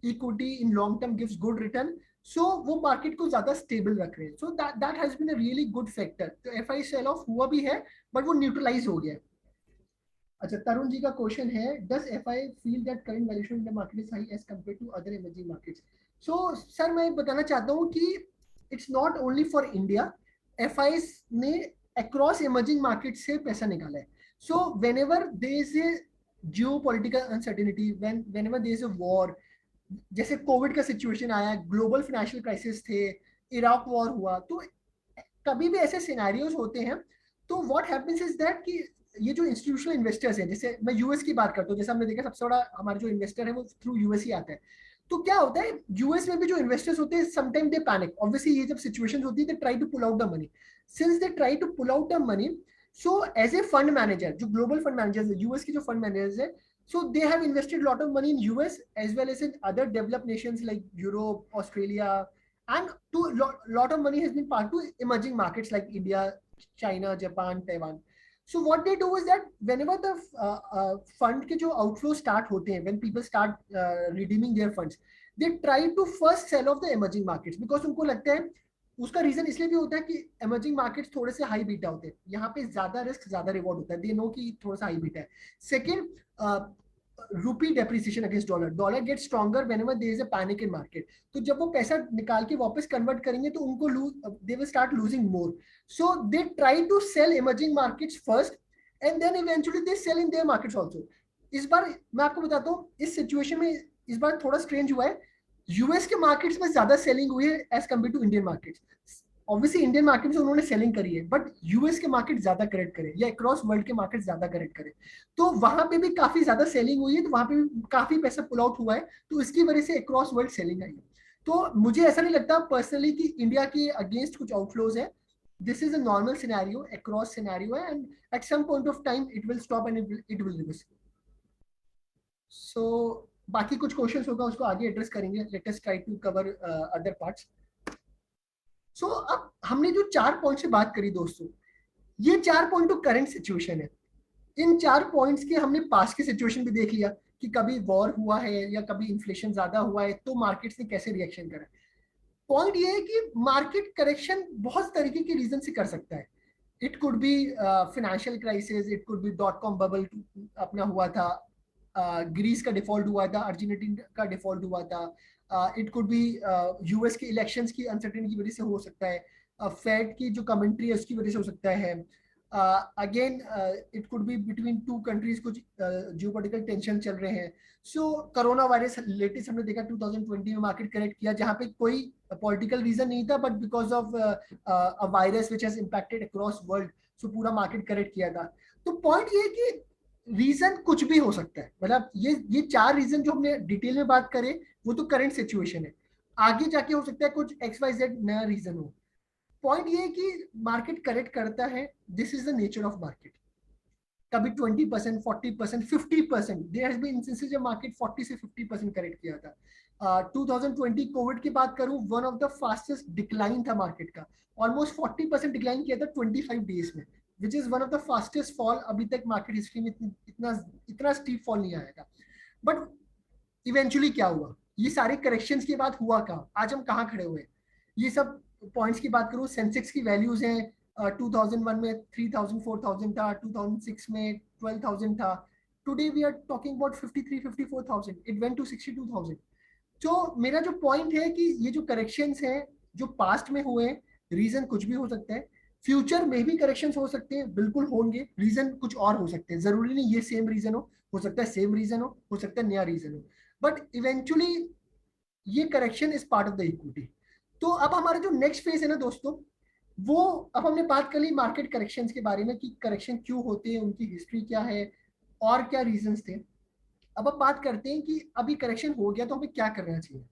equity in long term gives good return, so वो मार्केट को ज्यादा स्टेबल रख रहे हैं। So that has been a really good factor. तो एफआई सेल ऑफ हुआ भी है, बट वो न्यूट्रलाइज हो गया है। अच्छा, तरुण जी का क्वेश्चन है, does FI feel that current valuation in the market is high as compare to other emerging markets? So sir, मैं बताना चाहता हूँ कि it's not only for India, FI ने अक्रॉस इमर्जिंग मार्केट से पैसा निकाला है। So whenever there is a geopolitical uncertainty, whenever there is a war, जैसे कोविड का सिचुएशन आया, ग्लोबल फाइनेंशियल क्राइसिस थे, इराक वॉर हुआ, तो कभी भी ऐसे सिनेरियोज होते हैं, तो व्हाट हैपेंस इज दैट कि ये जो इंस्टीट्यूशनल इन्वेस्टर्स हैं, जैसे मैं यूएस की बात करता हूँ, जैसे हमने देखा सबसे बड़ा हमारा जो इन्वेस्टर है वो थ्रू यूएस ही आता है। तो क्या होता है, यूएस में भी जो इन्वेस्टर्स होते हैं, समटाइम दे पैनिक, ऑब्वियसली ये जब सिचुएशन होती है, they try to pull out the money. Since they try to pull out the money, so as a fund manager, जो ग्लोबल फंड मैनेजर्स है, यूएस के जो फंड मैनेजर्स है, so they have invested a lot of money in US as well as in other developed nations like Europe, Australia, and to lot of money has been part to emerging markets like India, China, Japan, Taiwan. So what they do is that whenever the fund ke jo outflow start hote hain, when people start redeeming their funds, they try to first sell off the emerging markets, because उनको लगता है, उसका reason इसलिए भी होता है कि emerging markets थोड़े से हाई बीटा होते हैं, यहाँ पे ज्यादा रिस्क ज्यादा रिवॉर्ड होता है, दे नो कि थोड़ा सा हाई बीटा है। Second, rupee depreciation against dollar gets stronger whenever there is a panic in market। तो जब वो पैसा निकाल के वापस कन्वर्ट करेंगे तो उनको they will start losing more, so they try to sell emerging markets first and then eventually they sell in their markets also। इस बार मैं आपको बताता हूँ, इस सिचुएशन में इस बार थोड़ा स्ट्रेंज हुआ है, यूएस के मार्केट्स में ज्यादा सेलिंग हुई है as compare to Indian markets. Obviously Indian market में उन्होंने सेलिंग करी है, बट यूएस के मार्केट ज्यादा करेक्ट करे या अक्रॉस वर्ल्ड के मार्केट ज्यादा करेक्ट करे, तो वहां पे भी काफी ज्यादा सेलिंग हुई है, तो वहां पे भी काफी पैसा पुल आउट हुआ है, तो इसकी वजह से अक्रॉस वर्ल्ड सेलिंग आई है। तो मुझे ऐसा नहीं लगता पर्सनली कि इंडिया के अगेंस्ट कुछ आउटफ्लोज है। This is a normal scenario, across scenario है, and at some point of time it will stop and it will reverse. So बाकी कुछ क्वेश्चंस होगा उसको आगे एड्रेस करेंगे, let us try to cover other parts. अब हमने जो 4 पॉइंट से बात करी दोस्तों, ये 4 पॉइंट तो करंट सिचुएशन है। इन 4 पॉइंट्स के हमने पास्ट की सिचुएशन भी देख लिया कि कभी वॉर हुआ है या कभी इन्फ्लेशन ज्यादा हुआ है तो मार्केट्स ने कैसे रिएक्शन करा। पॉइंट ये है कि मार्केट करेक्शन बहुत तरीके के रीजन से कर सकता है। It could be financial crisis, it could be dot com bubble अपना हुआ था, ग्रीस का डिफॉल्ट हुआ था, अर्जेंटीना का डिफॉल्ट हुआ था, इट कुड बी यूएस के इलेक्शंस की अनसर्टेनिटी की वजह से हो सकता है, फेड की जो कमेंट्री है उसकी वजह से हो सकता है, again it could be between two countries, कुछ जियोपॉलिटिकल टेंशन चल रहे हैं। सो कोरोना वायरस लेटेस्ट हमने देखा 2020 में मार्केट करेक्ट किया, जहां पे कोई पॉलिटिकल रीजन नहीं था, but because of a virus which has impacted across world, so पूरा मार्केट करेक्ट किया था। तो पॉइंट ये है कि रीजन कुछ भी हो सकता है, मतलब ये चार रीजन जो हमने डिटेल में बात करे वो तो करंट सिचुएशन है, आगे जाके हो सकता है कुछ एक्स वाई जेड नया रीजन हो। पॉइंट ये है कि मार्केट करेक्ट करता है, this is the nature of market. कभी 20%, 40%, 50%, देयर हैज बीन इंस्टेंसेस जब मार्केट 40 से 50% करेक्ट किया था। 2020 कोविड की बात करूं, one of the fastest decline था मार्केट का, ऑलमोस्ट 40% डिक्लाइन किया था 25 डेज में, which is one of the fastest fall. अभी तक मार्केट हिस्ट्री में इतना इतना स्टीप फॉल नहीं आया था। बट इवेंचुअली क्या हुआ, ये सारे करेक्शंस के बाद हुआ क्या, आज हम कहाँ खड़े हुए हैं, ये सब पॉइंट्स की बात करूं, सेंसेक्स की वैल्यूज हैं 2001 में 3000 4000 था, 2006 में 12000 था, today we are talking about 53 54,000, it went to 62,000। तो मेरा जो पॉइंट है कि ये जो करेक्शंस हैं जो पास्ट में हुए हैं, रीजन कुछ भी हो सकता है, फ्यूचर में भी करेक्शंस हो सकते हैं, बिल्कुल होंगे, रीजन कुछ और हो सकते हैं, जरूरी नहीं ये सेम रीजन हो सकता है सेम रीजन हो सकता है नया रीजन हो, बट इवेंचुअली ये correction is part of the equity. तो अब हमारा जो नेक्स्ट फेज है ना दोस्तों, वो अब हमने बात कर ली मार्केट करेक्शंस के बारे में कि करेक्शन क्यों होते हैं, उनकी हिस्ट्री क्या है और क्या रीजंस थे। अब हम बात करते हैं कि अभी करेक्शन हो गया तो हमें क्या करना चाहिए।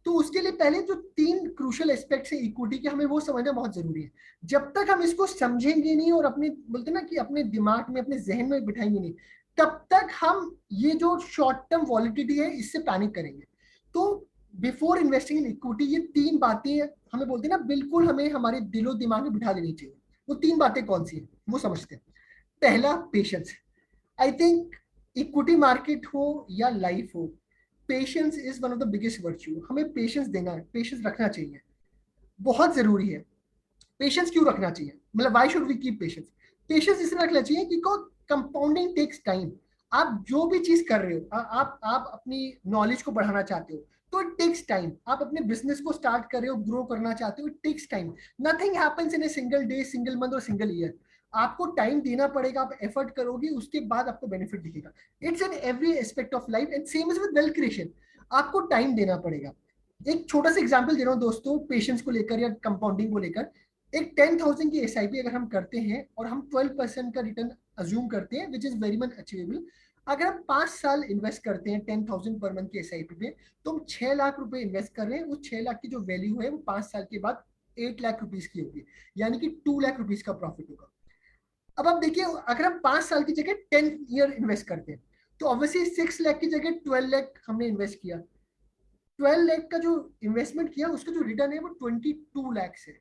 तो उसके लिए पहले जो तीन क्रूशियल एस्पेक्ट्स है इक्विटी के, हमें वो समझना बहुत जरूरी है। जब तक हम इसको समझेंगे नहीं और अपने बोलते ना कि अपने दिमाग में अपने जहन में बिठाएंगे नहीं, तब तक हम ये जो शॉर्ट टर्म वॉलिटिलिटी है इससे पैनिक करेंगे। तो बिफोर इन्वेस्टिंग इन इक्विटी ये तीन बातें हमें बोलते हैं ना, बिल्कुल हमें हमारे दिलो दिमाग में बिठा देनी चाहिए। वो तीन बातें कौन सी है वो समझते हैं। पहला, patience. I think equity market हो या लाइफ हो, patience is one of the biggest virtue. हमें पेशेंस देना है, पेशेंस रखना चाहिए, बहुत जरूरी है। पेशेंस क्यों रखना चाहिए, मतलब why should we keep patience. Patience इसलिए रखना चाहिए कि कंपाउंडिंग टेक्स टाइम। आप जो भी चीज कर रहे हो, आप अपनी नॉलेज को बढ़ाना चाहते हो तो इट टेक्स टाइम। आप अपने बिजनेस को स्टार्ट कर रहे हो, ग्रो करना चाहते हो, it takes time. Nothing happens in a single day, single month और सिंगल ईयर। आपको टाइम देना पड़ेगा, आप एफर्ट करोगे उसके बाद आपको बेनिफिट दिखेगा। It's in every aspect of life and same is with wealth creation. आपको टाइम देना पड़ेगा। एक छोटा सा एग्जांपल दे रहा हूँ दोस्तों, पेशेंस को लेकर या कंपाउंडिंग को लेकर। एक 10,000 की एसआईपी अगर हम करते हैं और हम 12% का रिटर्न अज्यूम करते हैं, which is very much achievable. अगर हम 5 साल इन्वेस्ट करते हैं 10,000 पर मंथ की एसआईपी पे, तो हम 6 लाख रुपए इन्वेस्ट कर रहे हैं। उस 6 लाख की जो वैल्यू है वो 5 साल के बाद 8 लाख रुपीज की होगी, यानी कि 2 लाख रुपीज का प्रॉफिट होगा। अब आप देखिए, अगर हम 5 साल की जगह 10 ईयर इन्वेस्ट करते हैं, तो ऑब्वियसली 6 लाख की जगह 12 लाख हमने इन्वेस्ट किया। 12 लाख का जो इन्वेस्टमेंट किया उसका जो रिटर्न है वो 22 लाख है,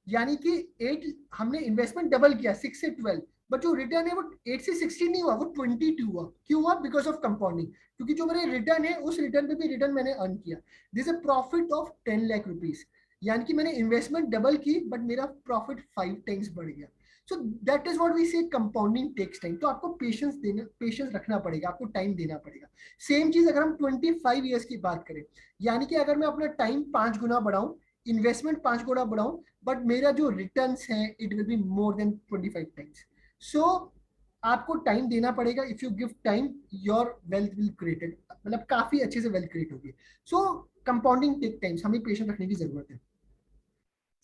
यानी कि 8, हमने इन्वेस्टमेंट डबल किया 6 से 12, बट जो रिटर्न है वो 8 से 16 नहीं हुआ, वो 22 हुआ। क्यों हुआ? Because of compounding. क्योंकि जो मेरे रिटर्न है उस रिटर्न पे भी रिटर्न मैंने अर्न किया। This a profit of 10 lakh rupees, यानी कि मैंने इन्वेस्टमेंट डबल की बट मेरा प्रॉफिट 5 टाइम्स बढ़ गया। So that is what we say, compounding takes time. तो आपको पेशेंस देना, पेशेंस रखना पड़ेगा, आपको टाइम देना पड़ेगा। सेम चीज अगर हम 25 ईयर्स की बात करें, यानी कि अगर मैं अपना टाइम 5 गुना बढ़ाऊं, इन्वेस्टमेंट 5 गुना बढ़ाऊं, बट मेरा जो रिटर्न्स है it will be more than 25 times. So आपको टाइम देना पड़ेगा। If you give time, your wealth will created, मतलब काफी अच्छे से वेल्थ क्रिएट होगी। सो कंपाउंडिंग टेक टाइम्स, हमें पेशेंस रखने की जरूरत है।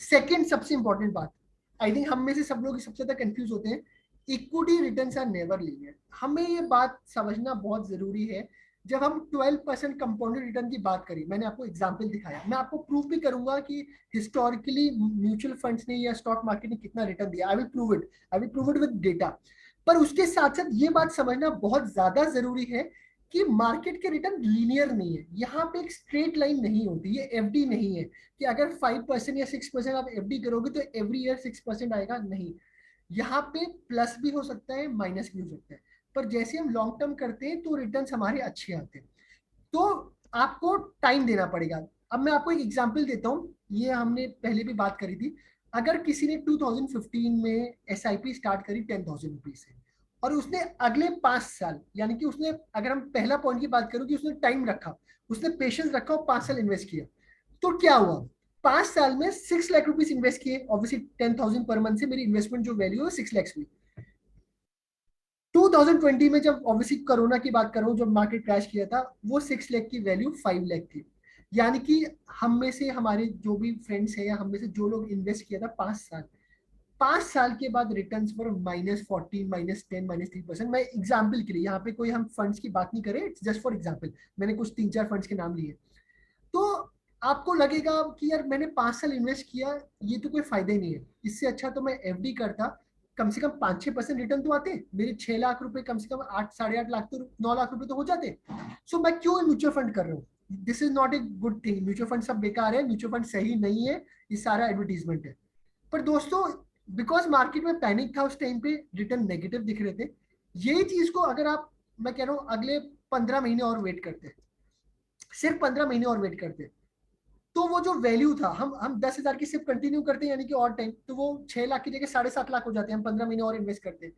सेकेंड सबसे इंपॉर्टेंट बात, आई थिंक हम में से सब लोग सबसे ज्यादा कंफ्यूज होते हैं, equity returns are never linear. हमें ये बात समझना बहुत जरूरी है। जब हम 12% कंपाउंडेड रिटर्न की बात करी, मैंने आपको एग्जांपल दिखाया, मैं आपको प्रूव भी करूंगा कि हिस्टोरिकली म्यूचुअल फंड्स ने या स्टॉक मार्केट ने कितना रिटर्न दिया। I will prove it with data. पर उसके साथ साथ ये बात समझना बहुत ज्यादा जरूरी है कि मार्केट के रिटर्न लीनियर नहीं है। यहाँ पे एक स्ट्रेट लाइन नहीं होती, ये एफडी नहीं है कि अगर 5% या 6% आप एफडी करोगे तो एवरी ईयर 6% आएगा, नहीं। यहाँ पे प्लस भी हो सकता है, माइनस भी हो सकता है, पर जैसे हम लॉन्ग टर्म करते हैं तो रिटर्न हमारे अच्छे आते हैं। तो आपको टाइम देना पड़ेगा। अब मैं आपको एक एग्जांपल देता हूँ, ये हमने पहले भी बात करी थी। अगर किसी ने 2015 में एसआईपी स्टार्ट करी 10,000 रुपीज से, और उसने अगले 5 साल, यानी कि उसने, अगर हम पहला पॉइंट की बात करूं कि उसने टाइम रखा, उसने पेशेंस रखा और 5 साल इन्वेस्ट किया, तो क्या हुआ? 5 साल में 6 लाख रुपीज इन्वेस्ट किए, ऑब्वियसली 10,000 पर मंथ से मेरी इन्वेस्टमेंट जो वैल्यू है 6 लाख हुई। 2020 में जब ऑब्वियसली कोरोना की बात कर रहा हूँ, जब मार्केट क्रैश किया था, वो 6 लाख की वैल्यू 5 लाख थी। यानी कि हम में से, हमारे जो भी फ्रेंड्स हैं या हम में से जो लोग इन्वेस्ट किया था 5 साल, 5 साल के बाद रिटर्न पर -14, -10, -3%। मैं एग्जाम्पल के लिए, यहाँ पे कोई हम फंड्स की बात नहीं करें, इट्स जस्ट फॉर एग्जाम्पल, मैंने कुछ 3-4 फंड्स के नाम लिए। तो आपको लगेगा कि यार मैंने 5 साल इन्वेस्ट किया, ये तो कोई फायदा ही नहीं है, इससे अच्छा तो मैं एफडी करता, कम से कम 5-6% रिटर्न तो आते, मेरे 6 लाख रुपए कम से कम 8-8.5 लाख तो 9 लाख रुपए तो हो जाते। सो मैं क्यों म्यूचुअल फंड कर रहा हूँ? This is not a good thing. Mutual fund सब बेकार है, म्यूचुअल फंड सही नहीं है, ये सारा एडवर्टीजमेंट है। पर दोस्तों, बिकॉज मार्केट में पैनिक था उस टाइम पे, रिटर्न नेगेटिव दिख रहे थे, यही चीज को अगर आप, मैं कह रहा हूँ अगले 15 महीने और वेट करते, सिर्फ 15 महीने और वेट करते, तो वो जो वैल्यू था, हम 10,000 की सिर्फ कंटिन्यू करते हैं, यानी कि और टाइम, तो वो 6 लाख की जगह 7.5 लाख हो जाते हैं, हम 15 महीने और इन्वेस्ट करते हैं,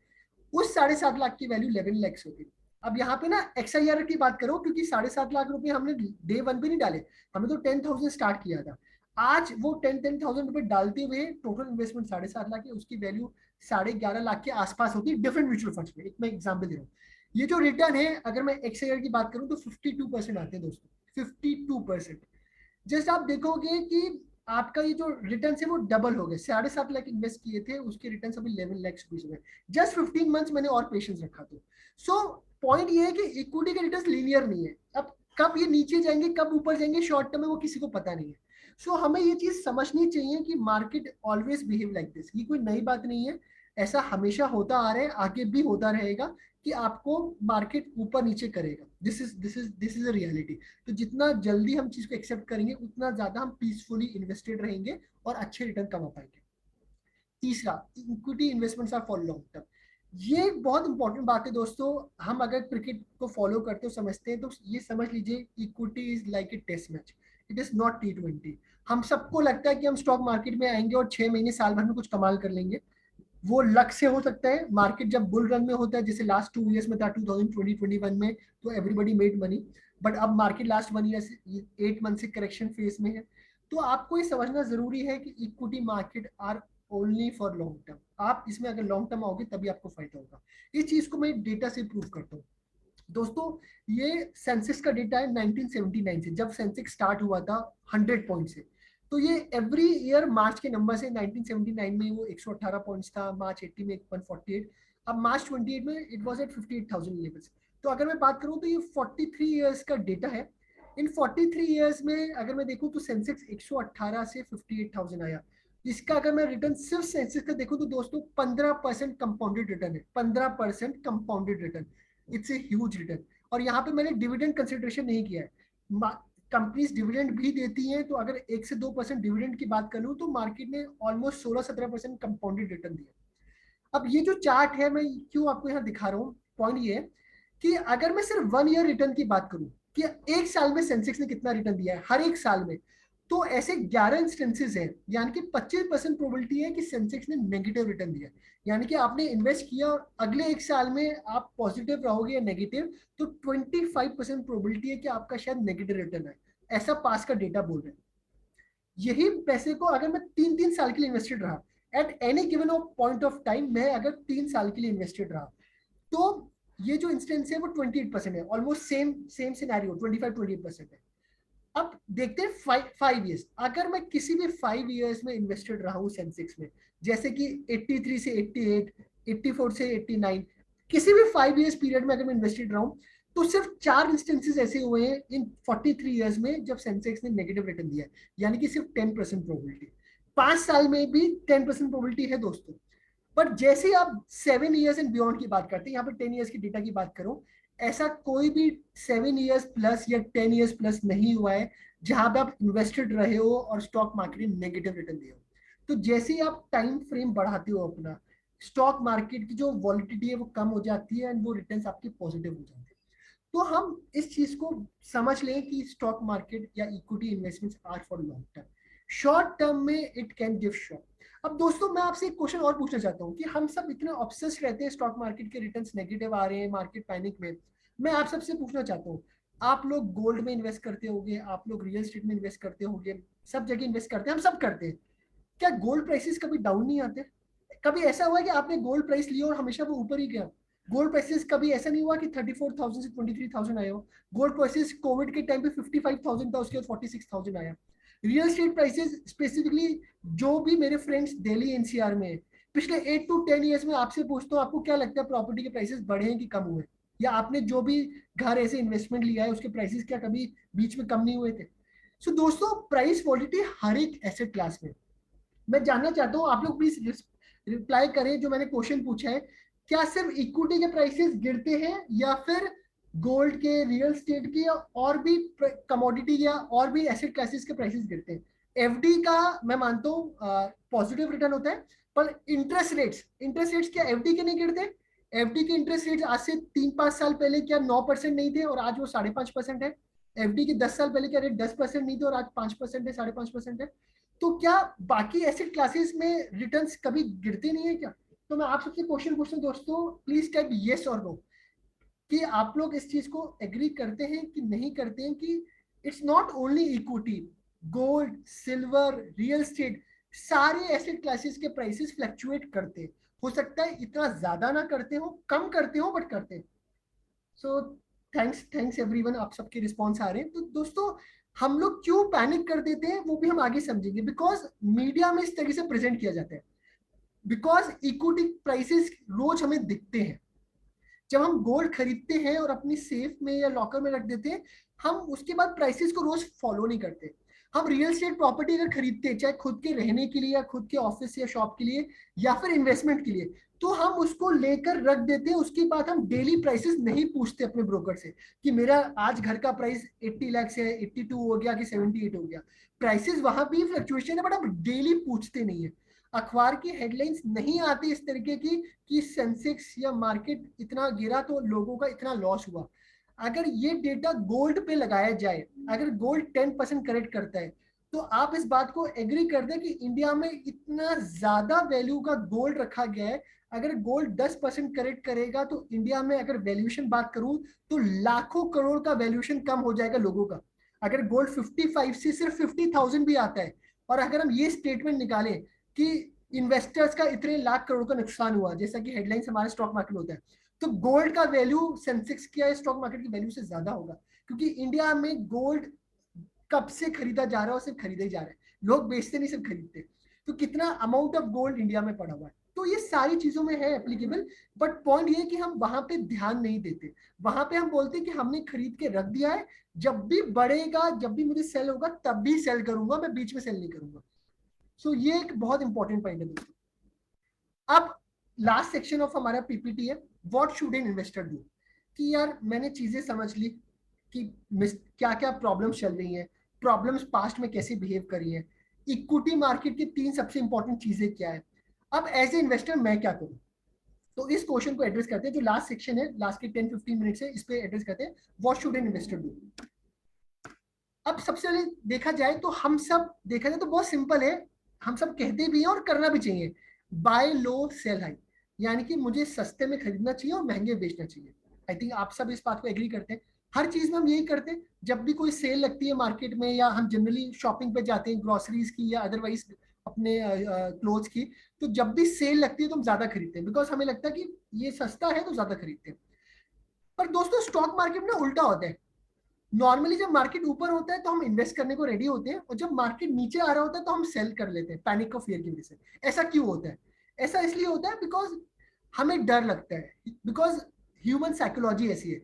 उस 7.5 लाख की वैल्यू 11 लाख होती। अब यहाँ पे ना XIR की बात करो, क्योंकि 7.5 लाख रुपए हमने डे वन पे नहीं डाले, हमने तो 10,000 स्टार्ट किया था। आज वो 10,000 रुपए डालते हुए टोटल इन्वेस्टमेंट 7.5 लाख है, उसकी वैल्यू 11.5 लाख के आसपास होती है डिफरेंट म्यूचुअल फंड्स में। एक मैं एग्जाम्पल दे रहा हूँ, ये जो रिटर्न है, अगर मैं XIR की बात करूँ तो 52% आते हैं दोस्तों, 52%। जस्ट आप देखोगे कि आपका ये जो रिटर्न है वो डबल हो गए, 7.5 लाख इन्वेस्ट किए थे, उसके रिटर्न अभी 11 लाख रुपीज हुए, जस्ट 15 मंथ्स मैंने और पेशेंस रखा तो। सो पॉइंट ये है कि इक्विटी के रिटर्न लीनियर नहीं है, अब कब ये नीचे जाएंगे कब ऊपर जाएंगे शॉर्ट टर्म में, वो किसी को पता नहीं है। सो हमें ये चीज समझनी चाहिए कि market always behave like this, ये कोई नई बात नहीं है, ऐसा हमेशा होता आ रहा है, आगे भी होता रहेगा, कि आपको मार्केट ऊपर नीचे करेगा। This is a reality. तो जितना जल्दी हम चीज को एक्सेप्ट करेंगे, उतना ज्यादा हम पीसफुली इन्वेस्टेड रहेंगे और अच्छे रिटर्न कमा पाएंगे। तीसरा, equity investments are for long term. ये बहुत इंपॉर्टेंट बात है दोस्तों। हम अगर क्रिकेट को फॉलो करते हो, समझते हैं, तो ये समझ लीजिए equity is like a test match, it is not T20। हम सबको लगता है कि हम स्टॉक मार्केट में आएंगे और 6 महीने साल भर में कुछ कमाल कर लेंगे, वो लक से हो सकता है। मार्केट जब बुल रन में होता है, जैसे लास्ट 2 इयर्स में था, 2020-21 में, तो एवरीबडी मेड मनी। बट अब मार्केट लास्ट 1 ईयर से 8 मंथ से करेक्शन फेज में है। तो आपको ये समझना जरूरी है कि equity market are only for long term. आप इसमें अगर लॉन्ग टर्म आओगे तभी आपको फायदा होगा। इस चीज को मैं डेटा से प्रूव करता हूँ दोस्तों। ये सेंसेक्स का डेटा है 1979 से, जब सेंसेक्स स्टार्ट हुआ था 100 पॉइंट से। तो ये एवरी ईयर मार्च के नंबर से, 1979 में वो 118 पॉइंट्स था, मार्च 80 में 148, अब मार्च 28 में इट वाज एट 58,000 लेवल्स। तो अगर मैं बात करूं तो ये 43 इयर्स का डेटा है। इन 43 इयर्स में अगर मैं देखूं तो सेंसेक्स 118 से 58,000 आया। इसका अगर मैं रिटर्न सिर्फ सेंसेक्स का देखूं तो दोस्तों 15% कंपाउंडेड रिटर्न है, 15% compounded return. It's a huge return. और यहाँ पे मैंने डिविडेंड कंसिडरेशन नहीं किया है, कंपनीज डिविडेंड भी देती हैं, तो अगर 1 से 2% डिविडेंड की बात करूं तो मार्केट ने ऑलमोस्ट 16-17% कंपाउंडेड रिटर्न दिया। अब ये जो चार्ट है, मैं क्यों आपको यहाँ दिखा रहा हूँ, पॉइंट ये है कि अगर मैं सिर्फ 1 ईयर रिटर्न की बात करूं कि एक साल में सेंसेक्स ने कितना रिटर्न दिया है, हर एक साल में, तो ऐसे 11 इंस्टेंसेस हैं, यानी कि 25% प्रोबेबिलिटी है कि सेंसेक्स ने नेगेटिव रिटर्न दिया। यानी कि आपने इन्वेस्ट किया और अगले एक साल में आप पॉजिटिव रहोगे या नेगेटिव, तो 25% प्रोबेबिलिटी है कि आपका शायद नेगेटिव रिटर्न है। ऐसा पास का डेटा बोल रहे हैं। यही पैसे को अगर मैं 3-3 साल के लिए इन्वेस्टेड रहा, at any given point of time, मैं अगर 3 साल के लिए इन्वेस्टेड रहा, तो ये जो इंस्टेंस है वो 28% है, ऑलमोस्ट सेम सेम सिनेरियो, 25-28% है। अब देखते हैं 5 ईयर्स, अगर मैं किसी भी 5 ईयर्स में इन्वेस्टेड रहा हूँ सेंसेक्स में, जैसे कि 83 से 88, 84 से 89, किसी भी 5 ईयर्स पीरियड में अगर मैं इन्वेस्टेड रहा हूँ, तो सिर्फ 4 इंस्टेंसेस ऐसे हुए हैं इन 43 ईयर्स में जब सेंसेक्स ने नेगेटिव रिटर्न दिया है, यानी कि सिर्फ 10% प्रोबेबिलिटी। 5 साल में भी 10% प्रोबेबिलिटी है दोस्तों। बट जैसे ही आप 7 ईयर्स एंड बियॉन्ड की बात करते हैं, यहाँ पे 10 ईयर्स की डेटा की बात करूं, ऐसा कोई भी 7 ईयर्स प्लस या 10 ईयर्स प्लस नहीं हुआ है जहां पे आप इन्वेस्टेड रहे हो और स्टॉक मार्केट ने नेगेटिव रिटर्न दिया हो। तो जैसे ही आप टाइम फ्रेम बढ़ाते हो अपना, स्टॉक मार्केट की जो वॉलिटिलिटी है वो कम हो जाती है एंड वो रिटर्न आपके पॉजिटिव हो जाते हैं। तो हम इस चीज को समझ लें कि स्टॉक मार्केट या equity investments are for long term. Short term में इट कैन गिव शॉक। अब दोस्तों मैं आपसे एक क्वेश्चन और पूछना चाहता हूँ कि हम सब इतने ऑब्सेस्ड रहते हैं स्टॉक मार्केट के रिटर्न्स नेगेटिव आ रहे हैं, मार्केट पैनिक में। मैं आप सबसे पूछना चाहता हूँ, आप लोग गोल्ड में इन्वेस्ट करते होंगे, आप लोग रियल एस्टेट में इन्वेस्ट करते होंगे, सब जगह इन्वेस्ट करते हैं, हम सब करते हैं। क्या गोल्ड प्राइसेस कभी डाउन नहीं आते? कभी ऐसा हुआ है कि आपने गोल्ड प्राइस लिया और हमेशा वो ऊपर ही गया? गोल्ड प्राइसेस कभी ऐसा नहीं हुआ कि 34,000 से 23,000 आए हो? गोल्ड प्राइसेस कोविड के टाइम पे 55,000 था, उसके बाद 46,000 आया। रियल एस्टेट प्राइसेस स्पेसिफिकली, जो भी मेरे फ्रेंड्स दिल्ली एनसीआर में है, पिछले 8 to 10 ईयर्स में आपसे पूछता हूँ, आपको क्या लगता है प्रॉपर्टी के प्राइसेस बढ़े हैं कि कम हुए? या आपने जो भी घर ऐसे इन्वेस्टमेंट लिया है उसके प्राइसेस क्या कभी बीच में कम नहीं हुए थे? सो दोस्तों प्राइस वॉलिटी हर एक एसेट क्लास में। मैं जानना चाहता हूँ, आप लोग प्लीज रिप्लाई करें जो मैंने क्वेश्चन पूछा है। क्या सिर्फ इक्विटी के प्राइसेस गिरते हैं या फिर गोल्ड के, रियल स्टेट की, या और भी कमोडिटी या और भी एसेट क्लासेस के प्राइसेस गिरते हैं? एफडी का मैं मानता हूँ पॉजिटिव रिटर्न होता है, पर इंटरेस्ट रेट्स क्या एफडी के नहीं गिरते? एफडी के इंटरेस्ट रेट्स आज से 3-5 साल पहले क्या 9% नहीं थे और आज वो 5.5% है? एफडी के 10 साल पहले क्या रेट 10% नहीं थे और आज 5% है, 5.5% है? तो क्या बाकी एसेट क्लासेस में रिटर्न्स कभी गिरते नहीं है क्या? तो मैं आप सबसे क्वेश्चन पूछता हूँ दोस्तों, प्लीज टाइप यस और नो कि आप लोग इस चीज को एग्री करते हैं कि नहीं करते हैं कि it's not only equity, gold, silver, real estate, सारे एसेट क्लासेस के प्राइसेस फ्लक्चुएट करते हैं। हो सकता है इतना ज्यादा ना करते हो, कम करते हो, बट करते हैं। सो थैंक्स एवरीवन, आप सबके रिस्पॉन्स आ रहे हैं। तो दोस्तों हम लोग क्यों पैनिक कर देते हैं वो भी हम आगे समझेंगे, बिकॉज मीडिया में इस तरीके से प्रेजेंट किया जाता है। बिकॉज इक्विटी प्राइसेस रोज हमें दिखते हैं। जब हम गोल्ड खरीदते हैं और अपनी सेफ में या लॉकर में रख देते हैं, हम उसके बाद प्राइसेस को रोज फॉलो नहीं करते। हम रियल एस्टेट प्रॉपर्टी अगर खरीदते हैं, चाहे खुद के रहने के लिए या खुद के ऑफिस या शॉप के लिए या फिर इन्वेस्टमेंट के लिए, तो हम उसको लेकर रख देते हैं। उसके बाद हम डेली प्राइसेस नहीं पूछते अपने ब्रोकर से कि मेरा आज घर का प्राइस 80 लाख से 82 हो गया कि 78 हो गया। प्राइसेस वहां भी फ्लक्चुएशन है, बट हम डेली पूछते नहीं है। अखबार की हेडलाइंस नहीं आती इस तरीके की कि सेंसेक्स या मार्केट इतना गिरा तो लोगों का इतना लॉस हुआ। अगर ये डेटा गोल्ड पे लगाया जाए, अगर गोल्ड 10% करेक्ट करता है, तो आप इस बात को एग्री कर दें कि इंडिया में इतना ज्यादा वैल्यू का गोल्ड रखा गया है। अगर गोल्ड 10% करेक्ट करेगा तो इंडिया में, अगर वैल्यूएशन बात करूं, तो लाखों करोड़ का वैल्यूएशन कम हो जाएगा लोगों का। अगर गोल्ड 55 से सिर्फ 50,000 भी आता है, और अगर हम ये स्टेटमेंट निकालें कि इन्वेस्टर्स का इतने लाख करोड़ का नुकसान हुआ, जैसा कि हेडलाइंस हमारे स्टॉक मार्केट होता है, तो गोल्ड का वैल्यू सेंसेक्स या स्टॉक मार्केट की वैल्यू से ज्यादा होगा। क्योंकि इंडिया में गोल्ड कब से खरीदा जा रहा है और सिर्फ खरीदा ही जा रहा है, लोग बेचते नहीं सिर्फ खरीदते। तो कितना अमाउंट ऑफ गोल्ड इंडिया में पड़ा हुआ है, तो ये सारी चीजों में है एप्लीकेबल। बट पॉइंट ये है कि हम वहां पे ध्यान नहीं देते। वहां पे हम बोलते हैं कि हमने खरीद के रख दिया है, जब भी बढ़ेगा, जब भी मुझे सेल होगा तब भी सेल करूंगा, मैं बीच में सेल नहीं करूंगा। सो ये एक बहुत इंपॉर्टेंट पॉइंट है दोस्तों। अब लास्ट सेक्शन ऑफ हमारा पीपीटी है, what should an investor do. कि यार मैंने चीजें समझ ली कि क्या क्या प्रॉब्लम्स चल रही हैं, प्रॉब्लम्स पास्ट में कैसे बिहेव करी है, इक्विटी मार्केट की 3 सबसे इंपॉर्टेंट चीजें क्या है, अब एज ए इन्वेस्टर मैं क्या करूं। तो इस क्वेश्चन को एड्रेस करते हैं, जो लास्ट सेक्शन है, लास्ट के 10-15 मिनट है, इस पे एड्रेस करते हैं, what should an investor do. अब सबसे पहले देखा जाए तो हम सब, देखा जाए तो बहुत सिंपल है, हम सब कहते भी हैं और करना भी चाहिए, बाय लो सेल हाई। यानी कि मुझे सस्ते में खरीदना चाहिए और महंगे बेचना चाहिए। आई थिंक आप सब इस बात को एग्री करते हैं। हर चीज में हम यही करते हैं, जब भी कोई सेल लगती है मार्केट में, या हम जनरली शॉपिंग पे जाते हैं ग्रोसरीज की या अदरवाइज अपने क्लोथ्स की, तो जब भी सेल लगती है तो हम ज्यादा खरीदते हैं, बिकॉज हमें लगता है कि ये सस्ता है तो ज्यादा खरीदते हैं। पर दोस्तों स्टॉक मार्केट में उल्टा होता है। नॉर्मली जब मार्केट ऊपर होता है तो हम इन्वेस्ट करने को रेडी होते हैं, और जब मार्केट नीचे आ रहा होता है तो हम सेल कर लेते हैं पैनिक ऑफ फियर की वजह से। ऐसा क्यों होता है? ऐसा इसलिए होता है बिकॉज हमें डर लगता है, बिकॉज ह्यूमन साइकोलॉजी ऐसी है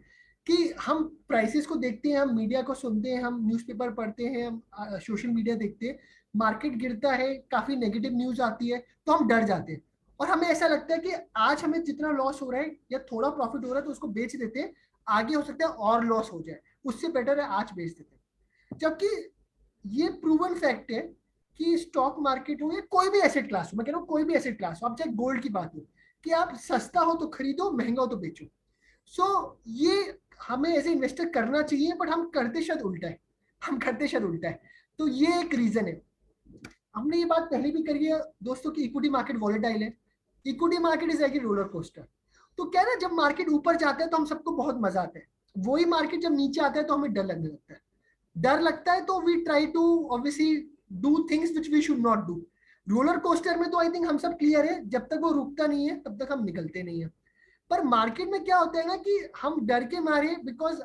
कि हम प्राइसेस को देखते हैं, हम मीडिया को सुनते हैं, हम न्यूज़पेपर पढ़ते हैं, हम सोशल मीडिया देखते हैं, मार्केट गिरता है, काफी नेगेटिव न्यूज आती है, तो हम डर जाते हैं। और हमें ऐसा लगता है कि आज हमें जितना लॉस हो रहा है या थोड़ा प्रॉफिट हो रहा है तो उसको बेच देते हैं, आगे हो सकता है और लॉस हो जाए, उससे बेटर है आज बेच देते हैं। जबकि ये प्रूवन फैक्ट है कि स्टॉक मार्केट हो या कोई भी एसेट क्लास हो, मैं कह रहा हूँ कोई भी एसेट क्लास हो, अब चाहे गोल्ड की बात हो, कि आप सस्ता हो तो खरीदो, महंगा हो तो बेचो। ये हमें एज ए इन्वेस्टर करना चाहिए, बट हम करते शायद उल्टा है, हम करते शायद उल्टा है। तो ये एक रीजन है। हमने ये बात पहले भी करी है दोस्तों कि इक्विटी मार्केट वॉलेटाइल है, equity market is like a roller coaster. तो क्या है ना, जब मार्केट ऊपर जाता है तो हम सबको बहुत मजा आता है, वही मार्केट जब नीचे आता है तो हमें डर लगने लगता है। डर लगता है तो we try to obviously do things which we should not do. Roller coaster में तो आई थिंक हम सब क्लियर है, जब तक वो रुकता नहीं है तब तक हम निकलते नहीं है। पर मार्केट में क्या होता है ना कि हम डर के मारे, बिकॉज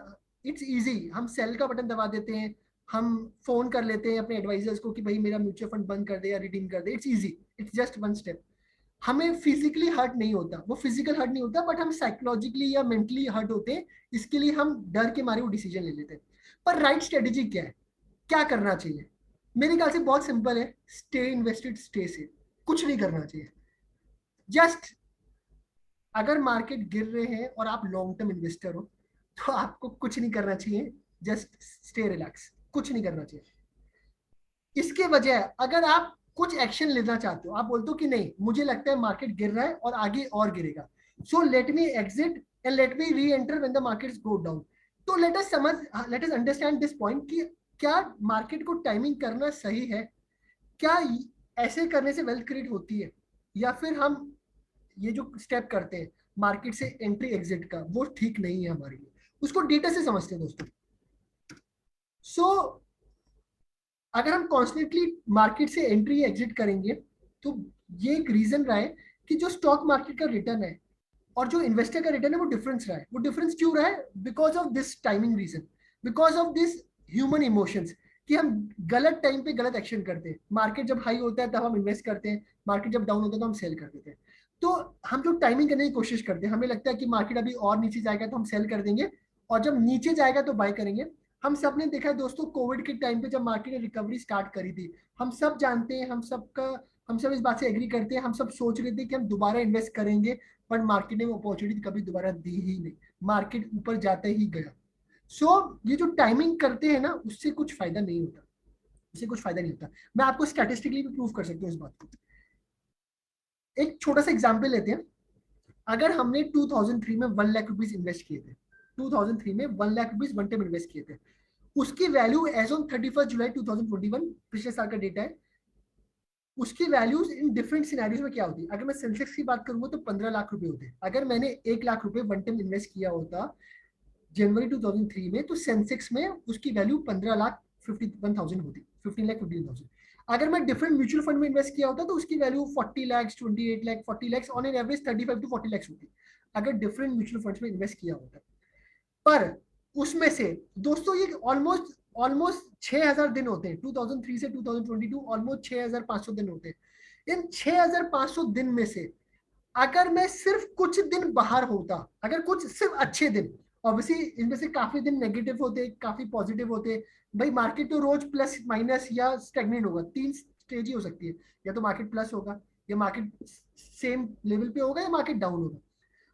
इट्स इजी, हम सेल का बटन दबा देते हैं, हम फोन कर लेते हैं अपने एडवाइजर्स को कि भाई मेरा म्यूचुअल फंड बंद कर दे या रिडीम कर दे, it's easy, it's just one step. हमें फिजिकली हर्ट नहीं होता, वो फिजिकल हर्ट नहीं होता, बट हम साइकोलॉजिकली या मेंटली हर्ट होते हैं, इसके लिए हम डर के मारे वो डिसीजन ले लेते हैं। पर राइट स्ट्रेटेजी क्या है, क्या करना चाहिए? मेरे ख्याल से बहुत सिंपल है, स्टे इन्वेस्टेड, स्टे सेफ, कुछ नहीं करना चाहिए। जस्ट अगर मार्केट गिर रहे हैं और आप लॉन्ग टर्म इन्वेस्टर हो तो आपको कुछ नहीं करना चाहिए, जस्ट स्टे रिलैक्स, कुछ नहीं करना चाहिए। इसके वजह अगर आप कुछ एक्शन लेना चाहते हो, आप बोलते हो कि नहीं मुझे लगता है मार्केट गिर रहा है और आगे और गिरेगा, so let me exit and let me reenter when the markets go down. तो let us understand this point कि क्या मार्केट को टाइमिंग करना सही है, क्या ऐसे करने से वेल्थ क्रिएट होती है, या फिर हम ये जो स्टेप करते हैं मार्केट से एंट्री एग्जिट का वो ठीक नहीं है हमारे लिए, उसको डेटा से समझते हैं दोस्तों। सो अगर हम कॉन्स्टेंटली मार्केट से एंट्री एग्जिट करेंगे तो ये एक रीजन रहा है कि जो स्टॉक मार्केट का रिटर्न है और जो इन्वेस्टर का रिटर्न है वो डिफरेंस रहा है। वो डिफरेंस क्यों रहा है? Because of this timing reason, because of this human emotions, कि हम गलत टाइम पे गलत एक्शन करते हैं। मार्केट जब हाई होता है तब हम इन्वेस्ट करते हैं, मार्केट जब डाउन होता है तो हम सेल कर देते हैं। तो हम जो टाइमिंग करने की कोशिश करते हैं, हमें लगता है कि मार्केट अभी और नीचे जाएगा तो हम सेल कर देंगे, और जब नीचे जाएगा तो बाय करेंगे। हम सब ने देखा है दोस्तों, कोविड के टाइम पे जब मार्केट ने रिकवरी स्टार्ट करी थी, हम सब जानते हैं, हम सब इस बात से एग्री करते हैं, हम सब सोच रहे थे कि हम दोबारा इन्वेस्ट करेंगे, बट मार्केट ने वो अपॉर्चुनिटी कभी दोबारा दी ही नहीं, मार्केट ऊपर जाते ही गया। ये जो टाइमिंग करते हैं ना, उससे कुछ फायदा नहीं होता, उससे कुछ फायदा नहीं होता। मैं आपको स्टैटिस्टिकली भी प्रूव कर सकती हूँ इस बात को। एक छोटा सा एग्जाम्पल लेते हैं। अगर हमने 2003 में 1 लाख रुपीज इन्वेस्ट किए थे, 2003 में 1 lakh rupees one time invest किए थे, उसकी वैल्यू एज ऑन 31 जुलाई 2021, पिछले साल का डेटा है, उसकी वैल्यूज इन डिफरेंट सिनेरियोज में क्या होती है। अगर मैं सेंसेक्स की बात करूंगा तो 15 लाख रुपए होते हैं। अगर मैंने 1 लाख रुपए वन टाइम इन्वेस्ट किया होता जनवरी 2003 में, तो सेंसेक्स में उसकी वैल्यू 15,51,000 होती, 15,51,000। अगर मैं डिफरेंट म्यूचुअल फंड में इन्वेस्ट किया होता तो उसकी value 40 lakh, 28 lakh, 40 lakh, on an average 35 to 40 lakh होती, अगर डिफरेंट म्यूचुअल फंड्स में इन्वेस्ट किया होता। पर उसमें से दोस्तों ये ऑलमोस्ट ऑलमोस्ट 6,000 दिन होते हैं, 2003 से 2022 ऑलमोस्ट 6,500 दिन होते हैं। इन 6,500 दिन में से अगर मैं सिर्फ कुछ दिन बाहर होता, अगर कुछ सिर्फ अच्छे दिन, ऑब्वियसली इनमें से काफी दिन नेगेटिव होते, काफी पॉजिटिव होते, भाई मार्केट तो रोज प्लस माइनस या स्टेगनेट होगा, तीन स्टेज ही हो सकती है, या तो मार्केट प्लस होगा, या मार्केट सेम लेवल पे होगा, या मार्केट डाउन होगा।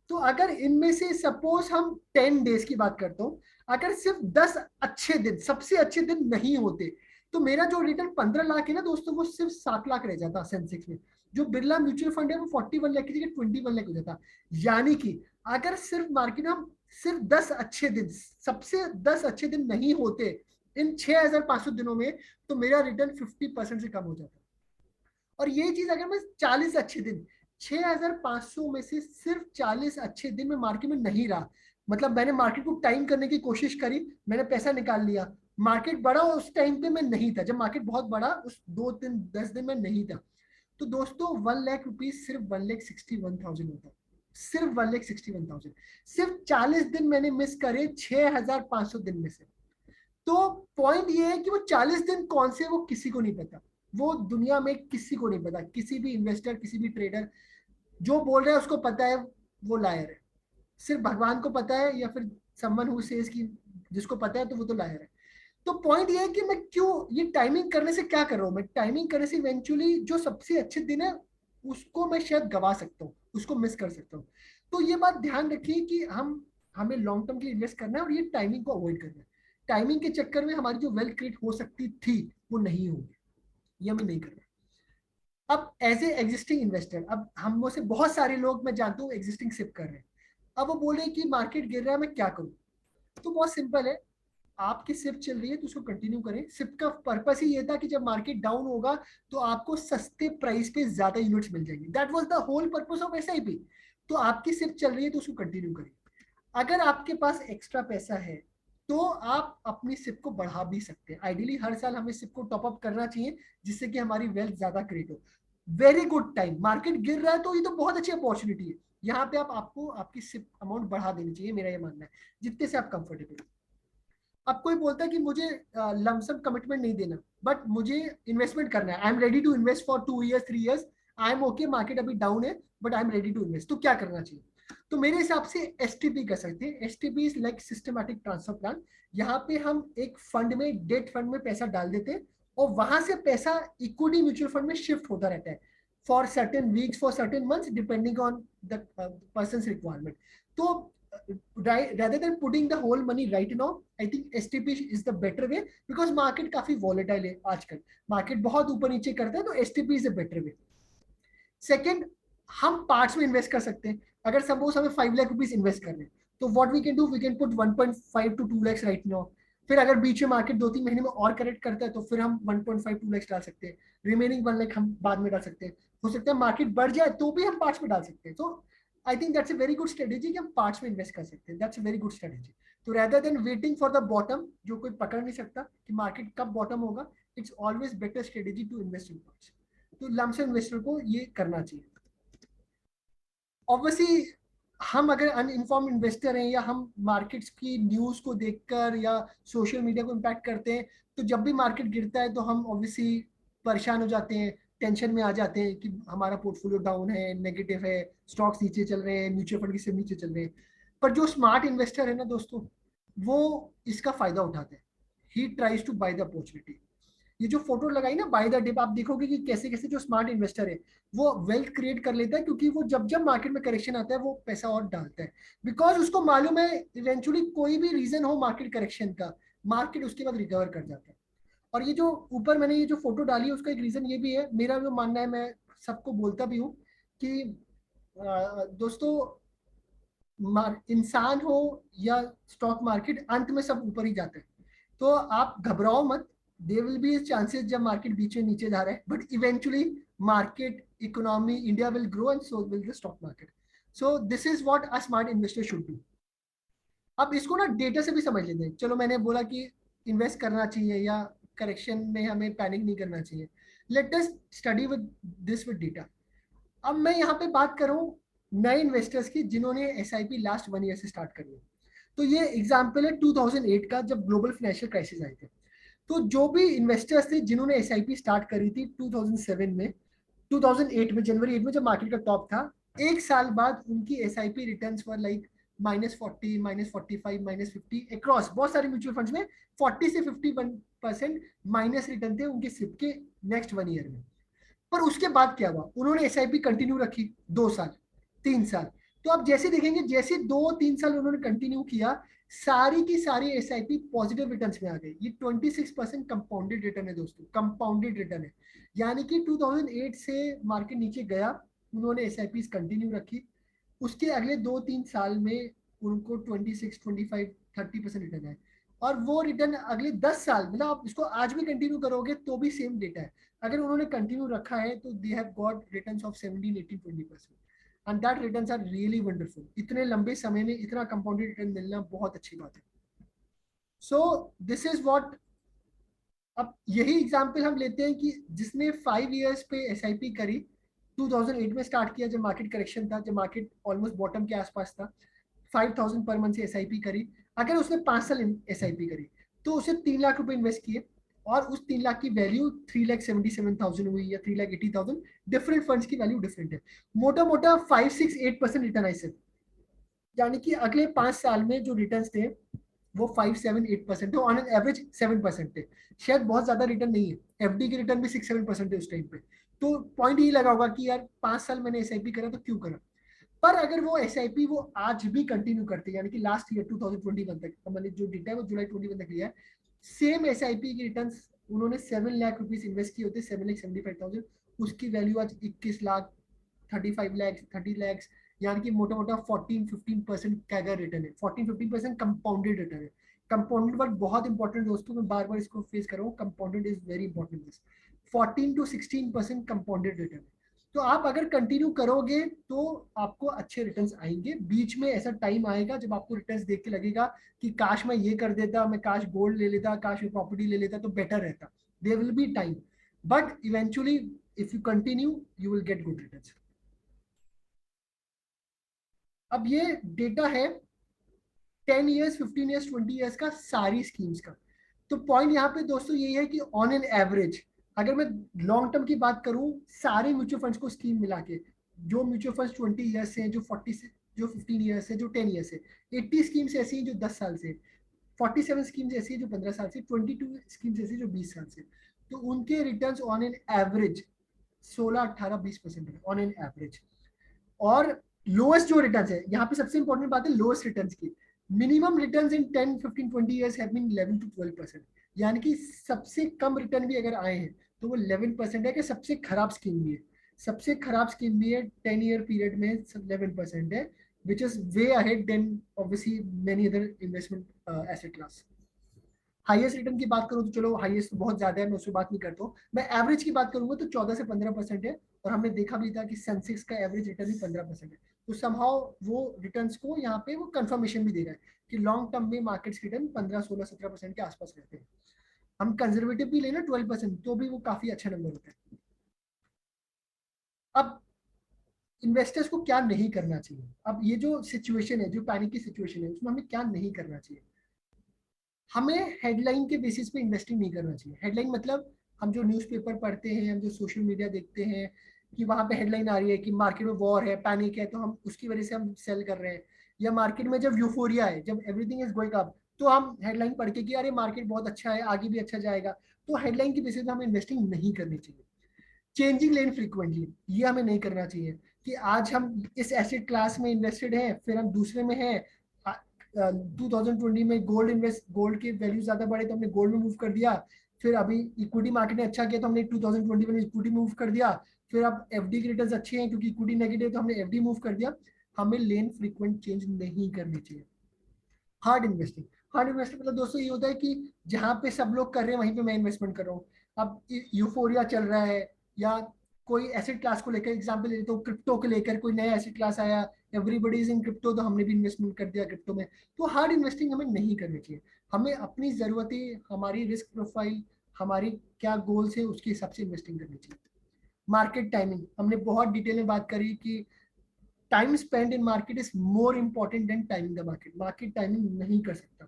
तो अगर इनमें से सपोज हम 10 डेज की बात करता हूँ, अगर सिर्फ 10 अच्छे दिन, सबसे अच्छे दिन नहीं होते, तो मेरा जो रिटर्न 15 लाख है ना दोस्तों, वो सिर्फ 7 लाख रह जाता सेंसेक्स में। जो बिरला म्यूचुअल फंड है वो 41 लाख की जगह 21 लाख हो जाता। यानी कि अगर सिर्फ मार्केट हम सिर्फ 10 अच्छे दिन, सबसे 10 अच्छे दिन नहीं होते इन 6,500 दिनों में, तो मेरा रिटर्न 50% से कम हो जाता। और ये चीज अगर मैं 40 अच्छे दिन, 6,500 में से सिर्फ 40 अच्छे दिन में मार्केट में नहीं रहा, मतलब मैंने मार्केट को टाइम करने की कोशिश करी, मैंने पैसा निकाल लिया, मार्केट बढ़ा उस टाइम पे मैं नहीं था, जब मार्केट बहुत बढ़ा उस 2 दिन 10 दिन में नहीं था, तो दोस्तों 1 लाख रुपीज सिर्फ 1,61,000 होता, सिर्फ 1,61,000। सिर्फ 40 दिन मैंने मिस करे 6,500 दिन में से। तो पॉइंट ये है कि वो 40 दिन कौन से, वो किसी को नहीं पता, वो दुनिया में किसी को नहीं पता, किसी भी इन्वेस्टर, किसी भी ट्रेडर जो बोल रहा है उसको पता है वो लायर है, सिर्फ भगवान को पता है, या फिर समवन हु सेज कि जिसको पता है तो वो तो लायर है। तो पॉइंट ये है कि मैं क्यों ये टाइमिंग करने से क्या कर रहा हूँ, मैं टाइमिंग करने से इवेंचुअली जो सबसे अच्छे दिन है उसको मैं शायद गवा सकता हूँ, उसको मिस कर सकता हूँ। तो ये बात ध्यान रखिए कि हमें लॉन्ग टर्म के लिए इन्वेस्ट करना है और ये टाइमिंग को अवॉइड करना है। टाइमिंग के चक्कर में हमारी जो वेल्थ क्रिएट हो सकती थी वो नहीं होगी, ये हमें नहीं करना। अब एज ए एग्जिस्टिंग इन्वेस्टर, अब हम में से बहुत सारे लोग मैं जानता हूँ एग्जिस्टिंग सिप कर रहे हैं। अब वो बोले कि मार्केट गिर रहा है मैं क्या करूँ, तो बहुत सिंपल है, आपकी सिप चल रही है तो उसको कंटिन्यू करें। सिप का पर्पस ही ये था कि जब मार्केट डाउन होगा तो आपको सस्ते प्राइस पे ज्यादा यूनिट्स मिल जाएंगी। That was the whole purpose of SIP. तो आपकी सिप चल रही है तो उसको कंटिन्यू करें। अगर आपके पास एक्स्ट्रा पैसा है तो आप अपनी सिप को बढ़ा भी सकते हैं। आइडियली हर साल हमें सिप को टॉप अप करना चाहिए जिससे कि हमारी वेल्थ ज्यादा क्रिएट हो। वेरी गुड टाइम, मार्केट गिर रहा है तो ये तो बहुत अच्छी अपॉर्चुनिटी है। यहाँ पे आपको आपकी सिप अमाउंट बढ़ा देनी चाहिए, मेरा ये मानना है, जितने से आप कंफर्टेबल। अब कोई बोलता है कि मुझे लमसम कमिटमेंट नहीं देना बट मुझे इन्वेस्टमेंट करना है, I am ready to invest for 2 years 3 years, I am okay, market अभी डाउन है but I am ready to invest, तो क्या करना चाहिए? तो मेरे हिसाब से एसटीपी कर सकते हैं। STP is like systematic transfer plan. यहाँ पे हम एक फंड में, डेट फंड में पैसा डाल देते हैं और वहां से पैसा इक्विटी म्यूचुअल फंड में शिफ्ट होता रहता है for certain weeks, for certain months, depending on the person requirement. तो rather than putting the whole money right now, I think STP is the better way because market काफी volatile है आजकल, market बहुत ऊपर नीचे करता है, तो STP is a better way। Second, हम पार्ट्स में इन्वेस्ट कर सकते हैं। अगर सपोज हमें 5 लाख रुपीज इन्वेस्ट करने हैं तो what we can do, we can put 1.5 to 2 lakhs right now. फिर अगर बीच में मार्केट 2-3 महीने में और करेक्ट करता है तो फिर हम 1.5 2 lakhs डाल सकते हैं। रिमेनिंग 1 लाख हम बाद में डाल सकते हैं। हो सकता है मार्केट बढ़ जाए तो भी हम पार्ट्स में डाल सकते हैं। तो I think that's a very good strategy कि हम पार्ट्स में इन्वेस्ट कर सकते हैं। That's a very good strategy. तो rather than waiting for the bottom, जो कोई पकड़ नहीं सकता कि मार्केट कब बॉटम होगा, it's always better strategy to invest in parts. तो लमसम इन्वेस्टर को ये करना चाहिए। ऑब्वियसली हम अगर अनइन्फॉर्म इन्वेस्टर हैं या हम मार्केट्स की न्यूज को देखकर या सोशल मीडिया को इम्पैक्ट करते हैं तो जब भी मार्केट गिरता है तो हम ऑब्वियसली परेशान हो जाते हैं, टेंशन में आ जाते हैं कि हमारा पोर्टफोलियो डाउन है, नेगेटिव है, स्टॉक्स नीचे चल रहे हैं, म्यूचुअल फंड की से नीचे चल रहे हैं। पर जो स्मार्ट इन्वेस्टर है ना दोस्तों, वो इसका फायदा उठाते हैं। He tries to buy the opportunity. ये जो फोटो लगाई ना बाय द डिप, आप देखोगे कि कैसे कैसे जो स्मार्ट इन्वेस्टर है वो वेल्थ क्रिएट कर लेता है, क्योंकि वो जब जब मार्केट में करेक्शन आता है वो पैसा और डालता है। बिकॉज उसको मालूम है इवेंचुअली कोई भी रीजन हो मार्केट करेक्शन का, मार्केट उसके बाद रिकवर कर जाता है। और ये जो ऊपर मैंने ये जो फोटो डाली है उसका एक रीजन ये भी है, मेरा जो मानना है, मैं सबको बोलता भी हूँ कि दोस्तों, इंसान हो या स्टॉक मार्केट, अंत में सब ऊपर ही जाते हैं। तो आप घबराओ मत। देयर विल बी चांसेस जब मार्केट बीच में नीचे जा रहा है but eventually market, economy, India will grow and so will the stock market. So this is what a smart investor should do. अब इसको ना डेटा से भी समझ लेते हैं। चलो मैंने बोला कि इन्वेस्ट करना चाहिए या करेक्शन में हमें पैनिक नहीं करना चाहिए। Let us study with this with data. अब मैं यहाँ पे बात करूँ नए इन्वेस्टर्स की जिन्होंने एसआईपी लास्ट 1 ईयर से स्टार्ट करी है। तो ये एग्जाम्पल है 2008 का, जब ग्लोबल फाइनेंशियल क्राइसिस आए थे। तो जो भी इन्वेस्टर्स थे जिन्होंने एसआईपी स्टार्ट करी थी 2007 में, 2008 में, जनवरी 8 में जब मार्केट का टॉप था, एक साल बाद उनकी SIP returns were like -40, -45, -50 across बहुत सारे म्यूचुअल फंड्स में। 40 से 50% माइनस रिटर्न थे उनके सिप के नेक्स्ट 1 ईयर में। पर उसके बाद क्या हुआ, उन्होंने एसआईपी कंटिन्यू रखी 2 साल, 3 साल। तो आप जैसे देखेंगे जैसे 2-3 साल उन्होंने कंटिन्यू किया, सारी की सारी एसआईपी पॉजिटिव रिटर्न्स में आ गई। ये 26% कंपाउंडेड रिटर्न है दोस्तों, कंपाउंडेड रिटर्न है। यानी कि 2008 से मार्केट नीचे गया, उन्होंने एसआईपी कंटिन्यू रखी, उसके अगले 2-3 साल में उनको 26, 25, 30% रिटर्न है। और वो रिटर्न अगले 10 साल, मतलब आप इसको आज भी कंटिन्यू करोगे तो भी सेम डेटा है। अगर उन्होंने कंटिन्यू रखा है तो they have got returns of 17, 18, 20%। And that returns are really wonderful. इतने लंबे समय में इतना कंपाउंडेड रिटर्न मिलना बहुत अच्छी बात है। So this is what. अब यही एग्जांपल हम लेते हैं कि जिसने 5 इयर्स पे एसआईपी करी, 2008 में स्टार्ट किया जब मार्केट करेक्शन था, जब मार्केट ऑलमोस्ट बॉटम के आसपास था, 5,000 पर मंथ से एसआईपी करी। अगर उसने 5 साल एसआईपी करी तो उसे 3 लाख रुपए इन्वेस्ट किए और उस 3 लाख की वैल्यू 3,77,000 हुई या 3,80,000। डिफरेंट फंड्स की वैल्यू डिफरेंट है। मोटा मोटा 5-6-8% रिटर्न आई सिर्फ। यानी कि अगले 5 साल में जो रिटर्न थे वो 5-7-8% थे, ऑन एन एवरेज 7% थे। शायद बहुत ज्यादा रिटर्न नहीं है, एफडी की रिटर्न भी 6-7% है उस टाइम पे। तो पॉइंट यही लगा होगा कि यार 5 साल मैंने एसआईपी करा तो क्यों करा। पर अगर वो एसआईपी वो आज भी कंटिन्यू करते, यानी कि लास्ट ईयर 2021 तक, मैंने जो डेटा है वो जुलाई 21 तक लिया है, सेम एसआईपी की रिटर्न्स उन्होंने 7 लाख रुपीज इन्वेस्ट किए होते, 7,75,000, उसकी वैल्यू आज 21 लाख, 35 लाख, 30 लाख, यानी कि मोटा मोटा 14-15% कैगर रिटर्न है, 14-15% कंपाउंडेड रिटर्न है। कंपाउंडेड वर्ड बहुत इंपॉर्टेंट दोस्तों, मैं बार बार इसको फेस कर रहा हूँ, compounded is very important. This 14 to 16% compounded return. तो आप अगर कंटिन्यू करोगे तो आपको अच्छे रिटर्न्स आएंगे। बीच में ऐसा टाइम आएगा जब आपको रिटर्न्स देख के लगेगा कि काश मैं ये कर देता, मैं काश गोल्ड ले लेता, काश मैं प्रॉपर्टी ले लेता तो बेटर रहता। There will be time, but eventually if you continue you will get good returns. अब ये डेटा है 10 ईयर्स, 15 ईयर्स, 20 ईयर्स का, सारी स्कीम्स का। तो पॉइंट यहाँ पे दोस्तों यही है कि ऑन एन एवरेज अगर मैं लॉन्ग टर्म की बात करूं, सारे म्यूचुअल फंड्स को स्कीम मिला के, जो म्यूचुअल फंड्स 20 ईयर्स से, जो 40 से, जो 15 ईयर्स से, जो 10 ईयर्स से, 80 स्कीम्स ऐसी हैं जो 10 साल से, 47 स्कीम्स ऐसी है जो 15 साल से, 22 स्कीम्स ऐसी जो 20 साल से। तो उनके रिटर्न ऑन एन एवरेज 16, 18, 20% है ऑन एन एवरेज। और लोएस्ट जो रिटर्न्स है, यहाँ पे सबसे इंपॉर्टेंट बात है लोएस्ट रिटर्न्स की। Minimum returns in 10, 15, 20 years have been 11 to 12%। यानी कि सबसे कम रिटर्न भी अगर आए हैं तो वो 11% है, कि सबसे खराब स्कीम भी है। सबसे खराब स्कीम भी है 10 ईयर पीरियड में 11% है, which is way ahead then obviously many other investment asset class. Highest return की बात करूं तो चलो हाईएस्ट तो बहुत ज्यादा है, मैं उसकी बात नहीं करता हूँ। मैं एवरेज की बात करूंगा तो 14 से 15% है। और हमने देखा भी था कि सेंसेक्स का एवरेज रिटर्न भी 15% है। तो समहाउ वो रिटर्न्स को यहाँ पे वो कंफर्मेशन भी दे रहा है कि लॉन्ग टर्म में मार्केट्स रिटर्न 15, 16, 17% के आसपास रहते हैं। हम कंजर्वेटिव भी लेना 12% तो भी वो काफी अच्छा नंबर होता है। अब इन्वेस्टर्स को क्या नहीं करना चाहिए, अब ये जो सिचुएशन है, जो पैनिक की सिचुएशन है, उसमें हमें क्या नहीं करना चाहिए। हमें हेडलाइन के बेसिस पे इन्वेस्टिंग नहीं करना चाहिए। हेडलाइन मतलब हम जो न्यूज़पेपर पढ़ते हैं, हम जो सोशल मीडिया देखते हैं कि वहां पे हेडलाइन आ रही है कि मार्केट में वॉर है, पैनिक है, तो हम उसकी वजह से हम सेल कर रहे हैं। या मार्केट में जब यूफोरिया है, जब एवरीथिंग इज गोइंग अप, तो हम हेडलाइन पढ़ के कि अरे मार्केट बहुत अच्छा है, आगे भी अच्छा जाएगा, तो हेडलाइन के बेसिस पे हमें इन्वेस्टिंग नहीं करनी चाहिए। चेंजिंग लेन फ्रीक्वेंटली, ये हमें नहीं करना चाहिए कि आज हम इस एसेट क्लास में इन्वेस्टेड हैं, फिर हम दूसरे में हैं। 2020 में गोल्ड के वैल्यू ज्यादा बढ़े तो हमने गोल्ड में मूव कर दिया। फिर अभी इक्विटी मार्केट ने अच्छा किया तो हमने 2020 में इक्विटी मूव कर दिया। फिर अब एफडी के रिटर्न अच्छे हैं क्योंकि इक्विटी नेगेटिव है तो हमने एफडी मूव कर दिया। हमें लेन फ्रीक्वेंट चेंज नहीं करनी चाहिए। हार्ड इन्वेस्टिंग, हार्ड इन्वेस्टिंग मतलब दोस्तों ये होता है कि जहां पे सब लोग कर रहे हैं वहीं पे मैं इन्वेस्टमेंट कर रहा हूँ। अब यूफोरिया चल रहा है, या कोई एसेट क्लास को लेकर एग्जांपल लेता हूँ, क्रिप्टो को लेकर कोई नया एसेट क्लास आया, एवरीबॉडी इज इन क्रिप्टो, तो हमने भी इन्वेस्टमेंट कर दिया क्रिप्टो में। तो हार्ड इन्वेस्टिंग हमें नहीं करनी चाहिए। हमें अपनी जरूरतें, हमारी रिस्क प्रोफाइल, हमारी क्या गोल्स है उसके हिसाब से इन्वेस्टिंग करनी चाहिए। मार्केट टाइमिंग हमने बहुत डिटेल में बात करी कि time spend in market is more important than timing the market. Market timing नहीं कर सकता।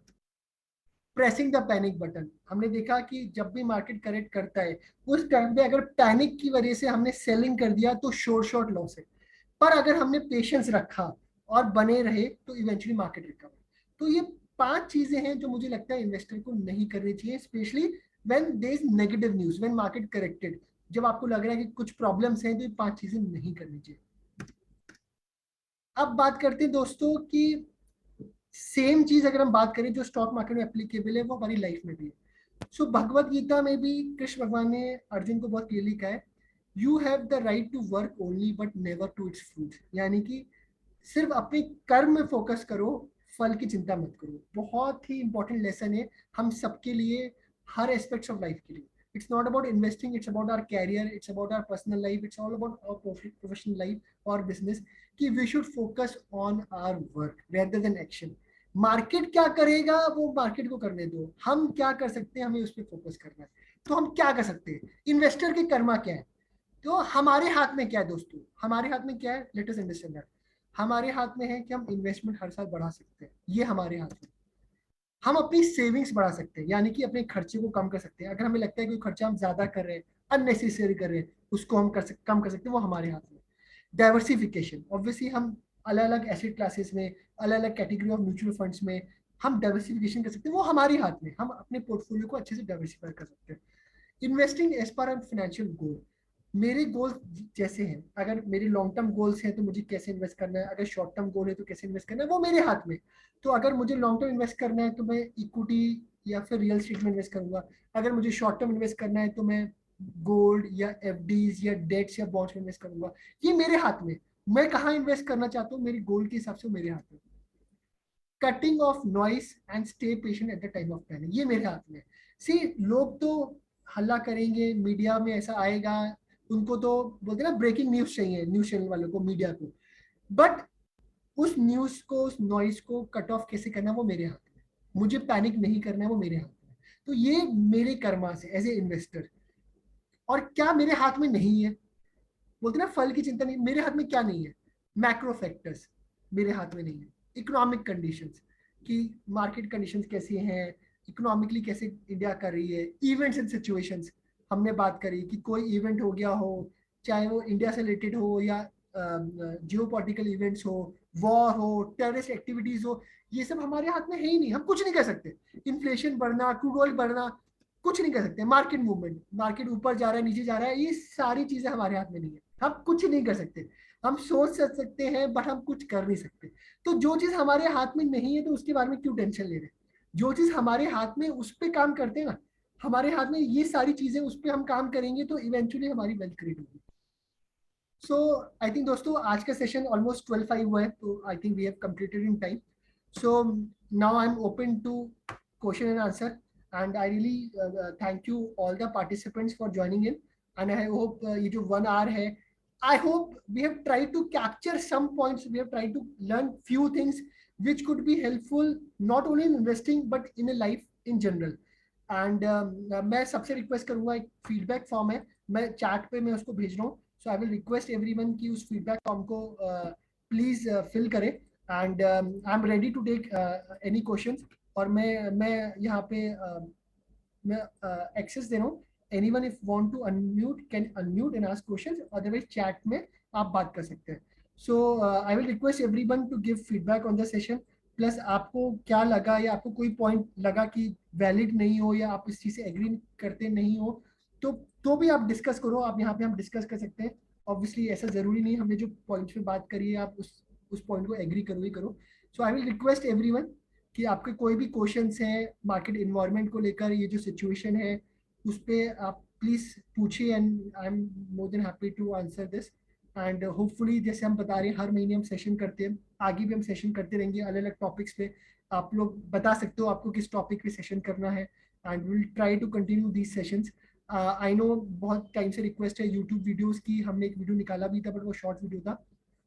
प्रेसिंग द पैनिक बटन, हमने देखा कि जब भी मार्केट करेक्ट करता है उस टाइम पे अगर पैनिक की वजह से हमने सेलिंग कर दिया तो शॉर्ट लॉस है। पर अगर हमने पेशेंस रखा और बने रहे तो इवेंचुअली मार्केट रिकवर। तो ये 5 चीजें हैं जो मुझे लगता है इन्वेस्टर को नहीं करनी चाहिए, specially when there is negative news, when market corrected. जब आपको लग रहा है कि कुछ प्रॉब्लम्स हैं तो ये 5 चीजें नहीं करनी चाहिए। अब बात करते हैं दोस्तों कि सेम चीज अगर हम बात करें जो स्टॉक मार्केट में एप्लीकेबल है वो हमारी लाइफ में भी है। सो भगवत गीता में भी कृष्ण भगवान ने अर्जुन को बहुत क्लियरली कहा है, you have the right to work only but never to its fruit. यानी कि सिर्फ अपने कर्म में फोकस करो, फल की चिंता मत करो। बहुत ही इंपॉर्टेंट लेसन है हम सबके लिए, हर एस्पेक्ट्स ऑफ लाइफ के लिए। It's not about investing, it's about our career, it's about our personal life, it's all about our professional life और बिजनेस। कि we should focus on our work rather than action. Market क्या करेगा वो market को करने दो, हम क्या कर सकते हैं हमें उस पर फोकस करना है। तो हम क्या कर सकते हैं, इन्वेस्टर के कर्मा क्या है। तो हमारे हाथ में क्या है दोस्तों, हमारे हाथ में क्या है, लेट अस अंडरस्टैंड दैट। हमारे हाथ में है कि हम इन्वेस्टमेंट हर साल बढ़ा सकते हैं, ये हमारे हाथ में। हम अपनी सेविंग्स बढ़ा सकते हैं, यानी कि अपने खर्चे को कम कर सकते हैं। अगर हमें लगता है कि खर्चा हम ज्यादा कर रहे हैं, अननेसेसरी कर रहे हैं, उसको हम कम कर सकते हैं, वो हमारे हाथ में। डाइवर्सिफिकेशन, ऑब्वियसली हम अलग अलग एसेट क्लासेस में, अलग अलग कैटेगरी ऑफ म्यूचुअल फंड्स में हम डाइवर्सिफिकेशन कर सकते हैं, वो हमारे हाथ में। हम अपने पोर्टफोलियो को अच्छे से डाइवर्सिफाई कर सकते हैं। Investing as per financial goal, मेरे गोल जैसे हैं, अगर मेरे लॉन्ग टर्म गोल्स हैं तो मुझे कैसे इन्वेस्ट करना है, अगर शॉर्ट टर्म गोल है तो कैसे इन्वेस्ट करना है, वो मेरे हाथ में। तो अगर मुझे लॉन्ग टर्म इन्वेस्ट करना है तो मैं इक्विटी या फिर रियल स्टेट में इन्वेस्ट करूंगा। अगर मुझे शॉर्ट टर्म इन्वेस्ट करना है तो मैं गोल्ड या एफडीज या डेट्स या बॉन्ड्स में इन्वेस्ट करूंगा। ये मेरे हाथ में, मैं कहाँ इन्वेस्ट करना चाहता हूँ मेरे गोल के हिसाब से, मेरे हाथ में। Cutting of noise and stay patient at the time of planning, ये मेरे हाथ में है। सी, लोग तो हल्ला करेंगे, मीडिया में ऐसा आएगा, उनको तो बोलते हैं ना ब्रेकिंग न्यूज चाहिए, न्यूज चैनल वालों को, मीडिया को, बट उस न्यूज को, उस नॉइस को कट ऑफ कैसे करना वो मेरे हाथ में। मुझे पैनिक नहीं करना है, वो मेरे हाथ में। तो ये मेरे कर्मा से एज ए इन्वेस्टर। और क्या मेरे हाथ में नहीं है, बोलते ना फल की चिंता नहीं, मेरे हाथ में क्या नहीं है? मैक्रो फैक्टर्स मेरे हाथ में नहीं है। इकोनॉमिक कंडीशंस, कि मार्केट कंडीशंस कैसी हैं, इकोनॉमिकली कैसे इंडिया कर रही है, इवेंट्स एंड सिचुएशंस। हमने बात करी कि कोई इवेंट हो गया हो, चाहे वो इंडिया से रिलेटेड हो या जियो पॉलिटिकल इवेंट्स हो, वॉर हो, टेररिस्ट एक्टिविटीज हो, ये सब हमारे हाथ में है ही नहीं, हम कुछ नहीं कर सकते। इन्फ्लेशन बढ़ना, क्रूड ऑयल बढ़ना, कुछ नहीं कर सकते। मार्केट मूवमेंट, मार्केट ऊपर जा रहा है, नीचे जा रहा है, ये सारी चीजें हमारे हाथ में नहीं है, हम कुछ नहीं कर सकते। हम सोच सकते हैं बट हम कुछ कर नहीं सकते। तो जो चीज हमारे हाथ में नहीं है तो उसके बारे में क्यों टेंशन ले रहे हैं? जो चीज हमारे हाथ में उस पर काम करते हैं ना, हमारे हाथ में ये सारी चीजें, उस पर हम काम करेंगे तो इवेंचुअली हमारी वेल्थ क्रिएट होगी। सो आई थिंक दोस्तों आज का सेशन ऑलमोस्ट 12:05 हुआ है, तो I think we have completed in time. So now I'm open to question and answer, and I really thank you all the participants for joining in, and I hope ये जो 1 hour है, I hope we have tried to capture some points, we have tried to learn few things which could be helpful not only in investing but in a life in general. And मैं सबसे request करूंगा, एक feedback form है, मैं chat पे मैं उसको भेज रहा हूँ। So I will request everyone कि उस फीडबैक फॉर्म को प्लीज फिल करें, and I am ready to take any question. और मैं यहाँ पे मैं एक्सेस दे रहा हूँ। Anyone if want to unmute can unmute and ask questions, otherwise chat में आप बात कर सकते हैं। So I will request everyone to give feedback on the session. Plus आपको क्या लगा, या आपको कोई पॉइंट लगा कि वैलिड नहीं हो, या आप इस चीज से एग्री करते नहीं हो, तो भी आप डिस्कस करो, आप यहाँ पे हम डिस्कस कर सकते हैं। ऑब्वियसली ऐसा जरूरी नहीं हमने जो पॉइंट्स पे बात करी है आप उस पॉइंट को एग्री करो ही करो। सो आई विल रिक्वेस्ट एवरीवन कि आपके कोई भी क्वेश्चंस हैं मार्केट इन्वायरमेंट को लेकर, ये जो सिचुएशन है उस पर आप प्लीज पूछिए, and I am more than happy to answer this. And hopefully जैसे हम बता रहे हैं, हर महीने हम सेशन करते हैं, आगे भी हम सेशन करते रहेंगे अलग अलग टॉपिक्स पे। आप लोग बता सकते हो आपको किस टॉपिक पे सेशन करना है, and will try to continue these sessions. I know बहुत टाइम से रिक्वेस्ट है यूट्यूब वीडियोस की, हमने एक वीडियो निकाला भी था बट वो शॉर्ट वीडियो था।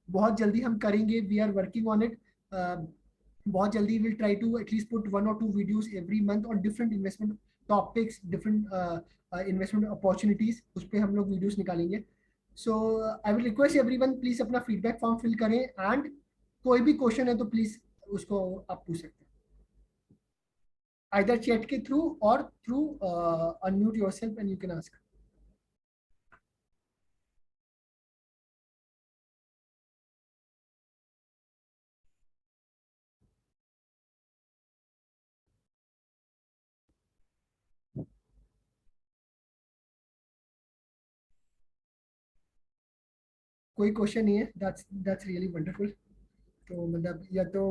बहुत जल्दी हम करेंगे, we are working on it. बहुत जल्दी will try to at least put 1 or 2 videos every month on different investment topics, different investment opportunities, उस पर हम लोग वीडियोस निकालेंगे। So I will request everyone please अपना फीडबैक फॉर्म फिल करें, and कोई भी क्वेश्चन है तो प्लीज उसको आप पूछ सकते हैं, either chat के थ्रू और through unmute yourself and you can ask. कोई क्वेश्चन नहीं है, that's really wonderful। तो मतलब या तो